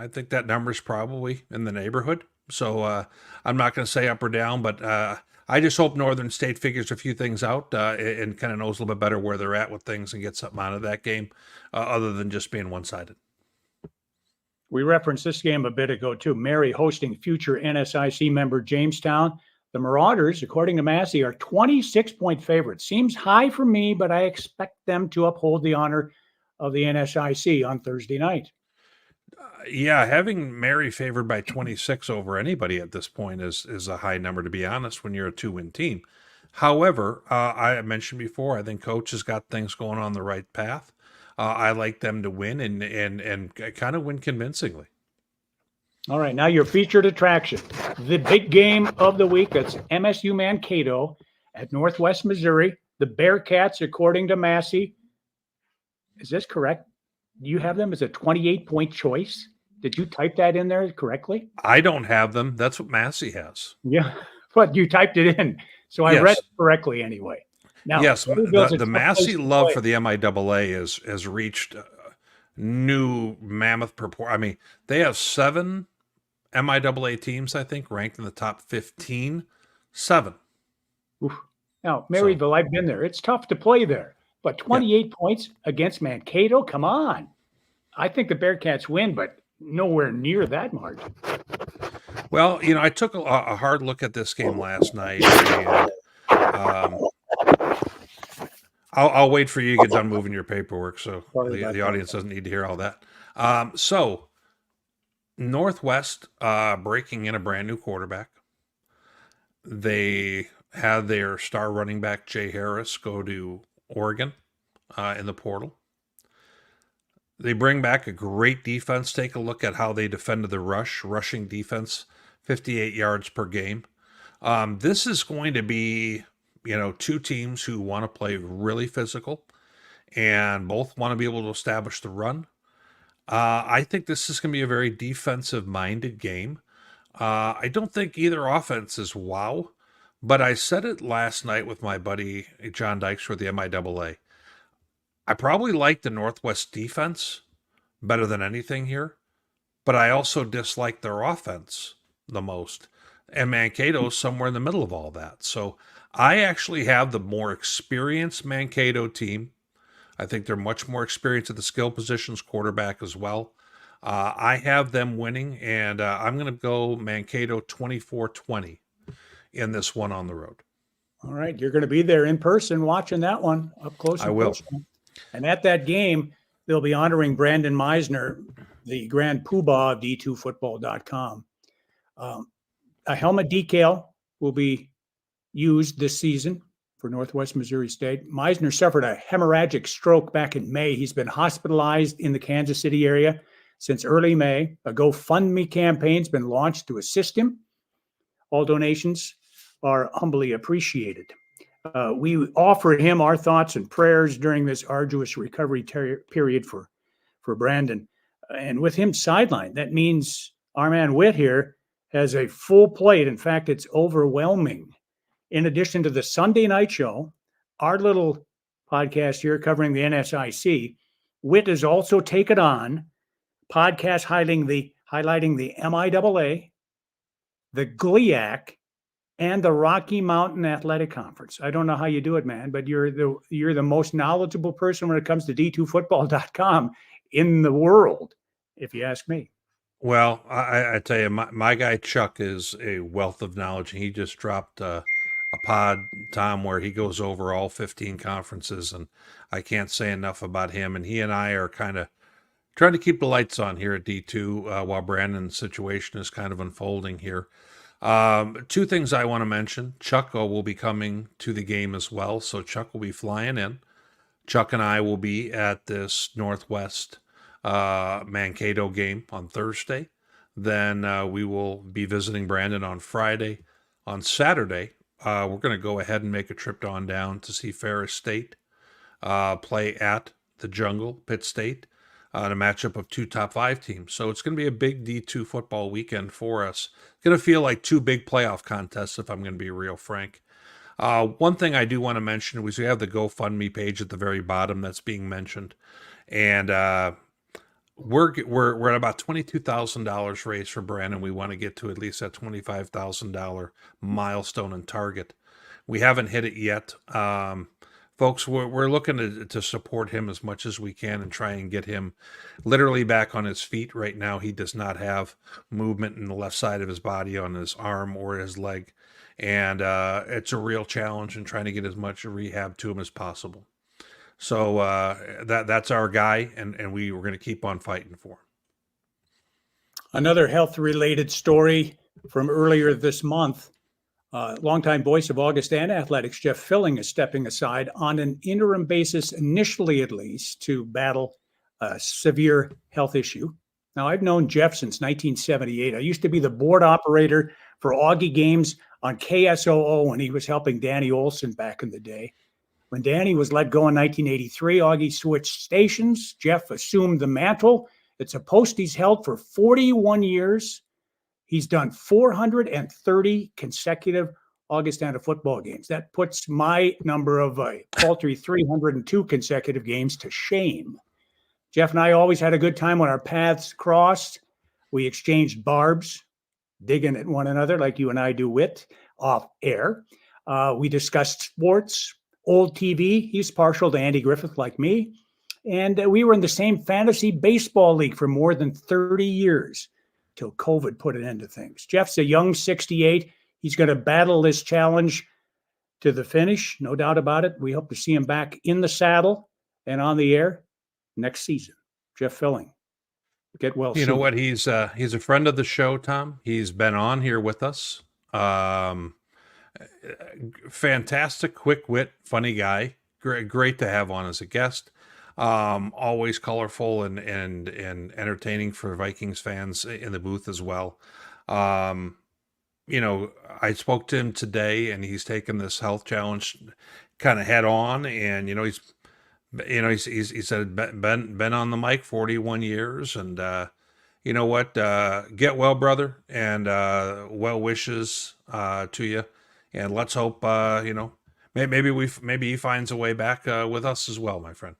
think that number is probably in the neighborhood. So I'm not going to say up or down, but I just hope Northern State figures a few things out and kind of knows a little bit better where they're at with things and gets something out of that game other than just being one-sided. We referenced this game a bit ago, too. Mary hosting future NSIC member Jamestown. The Marauders, according to Massey, are 26-point favorites. Seems high for me, but I expect them to uphold the honor of the NSIC on Thursday night. Yeah, having Mary favored by 26 over anybody at this point is a high number, to be honest, when you're a 2-win team. However, I mentioned before, I think Coach has got things going on the right path. I like them to win and kind of win convincingly. All right, now your featured attraction, the big game of the week. That's MSU Mankato at Northwest Missouri. The Bearcats, according to Massey, is this correct? You have them as a 28-point choice? Did you type that in there correctly? I don't have them. That's what Massey has. Yeah, but you typed it in. So I read it correctly anyway. Now, yes, the Massey love for the MIAA has reached new mammoth proportion. I mean, they have 7 MIAA teams, I think, ranked in the top 15. 7. Oof. Now, Maryville, I've been there. It's tough to play there. But 28 points against Mankato? Come on. I think the Bearcats win, but nowhere near that margin. Well, I took a hard look at this game last night. And, I'll wait for you to get done moving your paperwork so the audience doesn't need to hear all that. So, Northwest breaking in a brand new quarterback. They had their star running back, Jay Harris, go to Oregon in the portal. They bring back a great defense. Take a look at how they defended the rushing defense, 58 yards per game. This is going to be, 2 teams who want to play really physical and both want to be able to establish the run. I think this is going to be a very defensive-minded game. I don't think either offense is wow, but I said it last night with my buddy John Dykes for the MIAA. I probably like the Northwest defense better than anything here, but I also dislike their offense the most. And Mankato's somewhere in the middle of all that. So I actually have the more experienced Mankato team. I think they're much more experienced at the skill positions, quarterback as well. I have them winning, and I'm going to go Mankato 24-20 in this one on the road. All right, you're going to be there in person watching that one up close. I will. And at that game, they'll be honoring Brandon Meisner, the grand poobah of D2Football.com. A helmet decal will be used this season for Northwest Missouri State. Meisner suffered a hemorrhagic stroke back in May. He's been hospitalized in the Kansas City area since early May. A GoFundMe campaign's been launched to assist him. All donations are humbly appreciated. We offer him our thoughts and prayers during this arduous recovery period for Brandon. And with him sidelined, that means our man Witt here has a full plate. In fact, it's overwhelming. In addition to the Sunday night show, our little podcast here covering the NSIC, Witt has also taken on podcasts highlighting the MIAA, the GLIAC, and the Rocky Mountain Athletic Conference. I don't know how you do it, man, but you're the most knowledgeable person when it comes to D2football.com in the world, if you ask me. Well, I tell you, my guy Chuck is a wealth of knowledge. He just dropped a pod, Tom, where he goes over all 15 conferences, and I can't say enough about him. And he and I are kind of trying to keep the lights on here at D2 while Brandon's situation is kind of unfolding here. Two things I want to mention. Chuck will be coming to the game as well, so Chuck will be flying in. Chuck and I will be at this Northwest Mankato game on Thursday. Then we will be visiting Brandon on Friday. On Saturday, we're going to go ahead and make a trip on down to see Ferris State play at the Jungle, Pitt State, in a matchup of two top 5 teams. So it's going to be a big D2 football weekend for us. It's going to feel like 2 big playoff contests, if I'm going to be real frank. One thing I do want to mention was we have the GoFundMe page at the very bottom that's being mentioned. And we're at about $22,000 raised for Brandon. We want to get to at least that $25,000 milestone and target. We haven't hit it yet. Folks, we're looking to support him as much as we can and try and get him literally back on his feet. Right now, he does not have movement in the left side of his body, on his arm or his leg. And it's a real challenge in trying to get as much rehab to him as possible. So that's our guy, and we're going to keep on fighting for him. Another health-related story from earlier this month. Longtime voice of Augustana athletics, Jeff Filling, is stepping aside on an interim basis, initially at least, to battle a severe health issue. Now, I've known Jeff since 1978. I used to be the board operator for Augie games on KSOO when he was helping Danny Olson back in the day. When Danny was let go in 1983, Augie switched stations. Jeff assumed the mantle. It's a post he's held for 41 years. He's done 430 consecutive Augustana football games. That puts my number of paltry 302 consecutive games to shame. Jeff and I always had a good time when our paths crossed. We exchanged barbs, digging at one another like you and I do, Witt, off air. We discussed sports, old TV. He's partial to Andy Griffith like me. And we were in the same fantasy baseball league for more than 30 years. Till COVID put an end to things. Jeff's a young 68. He's going to battle this challenge to the finish, no doubt about it. We hope to see him back in the saddle and on the air next season. Jeff Filling, get well soon. You know what? He's a friend of the show, Tom. He's been on here with us. Fantastic, quick wit, funny guy. Great to have on as a guest. Always colorful and entertaining for Vikings fans in the booth as well. You know, I spoke to him today, and he's taken this health challenge kind of head on. And he said been on the mic 41 years, and you know what? Get well, brother, and well wishes to you. And let's hope maybe he finds a way back with us as well, my friend.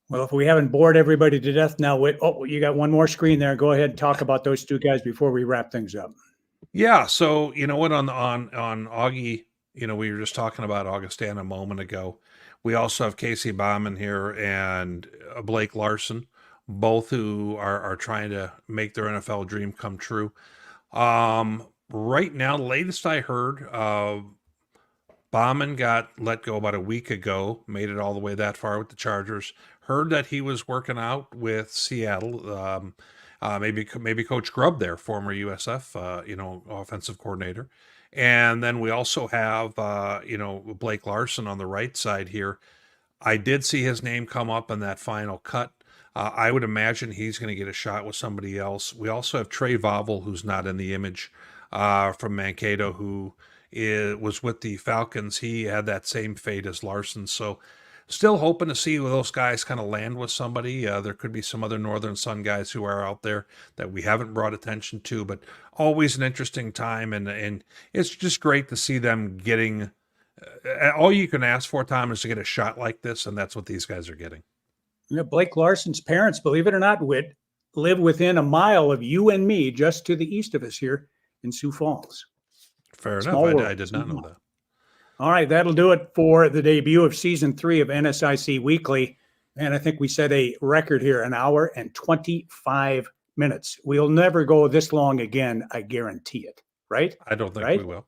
Well, if we haven't bored everybody to death now, you got one more screen there. Go ahead and talk about those two guys before we wrap things up. Yeah. So, you know what, on Augie, we were just talking about Augustana a moment ago. We also have Casey Bauman here and Blake Larson, both who are trying to make their NFL dream come true. Right now, the latest I heard, Bauman got let go about a week ago, made it all the way that far with the Chargers. Heard that he was working out with Seattle, maybe Coach Grubb there, former USF, offensive coordinator. And then we also have, Blake Larson on the right side here. I did see his name come up in that final cut. I would imagine he's going to get a shot with somebody else. We also have Trey Vauvel, who's not in the image, from Mankato, who was with the Falcons. He had that same fate as Larson. So still hoping to see those guys kind of land with somebody. There could be some other Northern Sun guys who are out there that we haven't brought attention to, but always an interesting time. And it's just great to see them getting all you can ask for, Tom, is to get a shot like this. And that's what these guys are getting. Blake Larson's parents, believe it or not, Witt, live within a mile of you and me, just to the east of us here in Sioux Falls. Fair Small enough. world. I did not know that. All right, that'll do it for the debut of season 3 of NSIC Weekly. And I think we set a record here, an hour and 25 minutes. We'll never go this long again, I guarantee it. Right? I don't think Right? we will.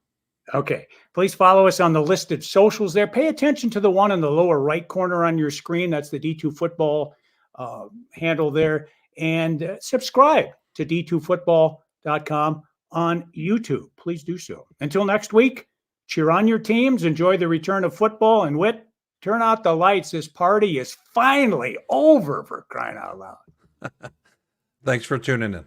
Okay. Please follow us on the listed socials there. Pay attention to the one in the lower right corner on your screen. That's the D2 Football handle there. And subscribe to d2football.com on YouTube. Please do so. Until next week, cheer on your teams. Enjoy the return of football. And Witt, turn out the lights. This party is finally over, for crying out loud. Thanks for tuning in.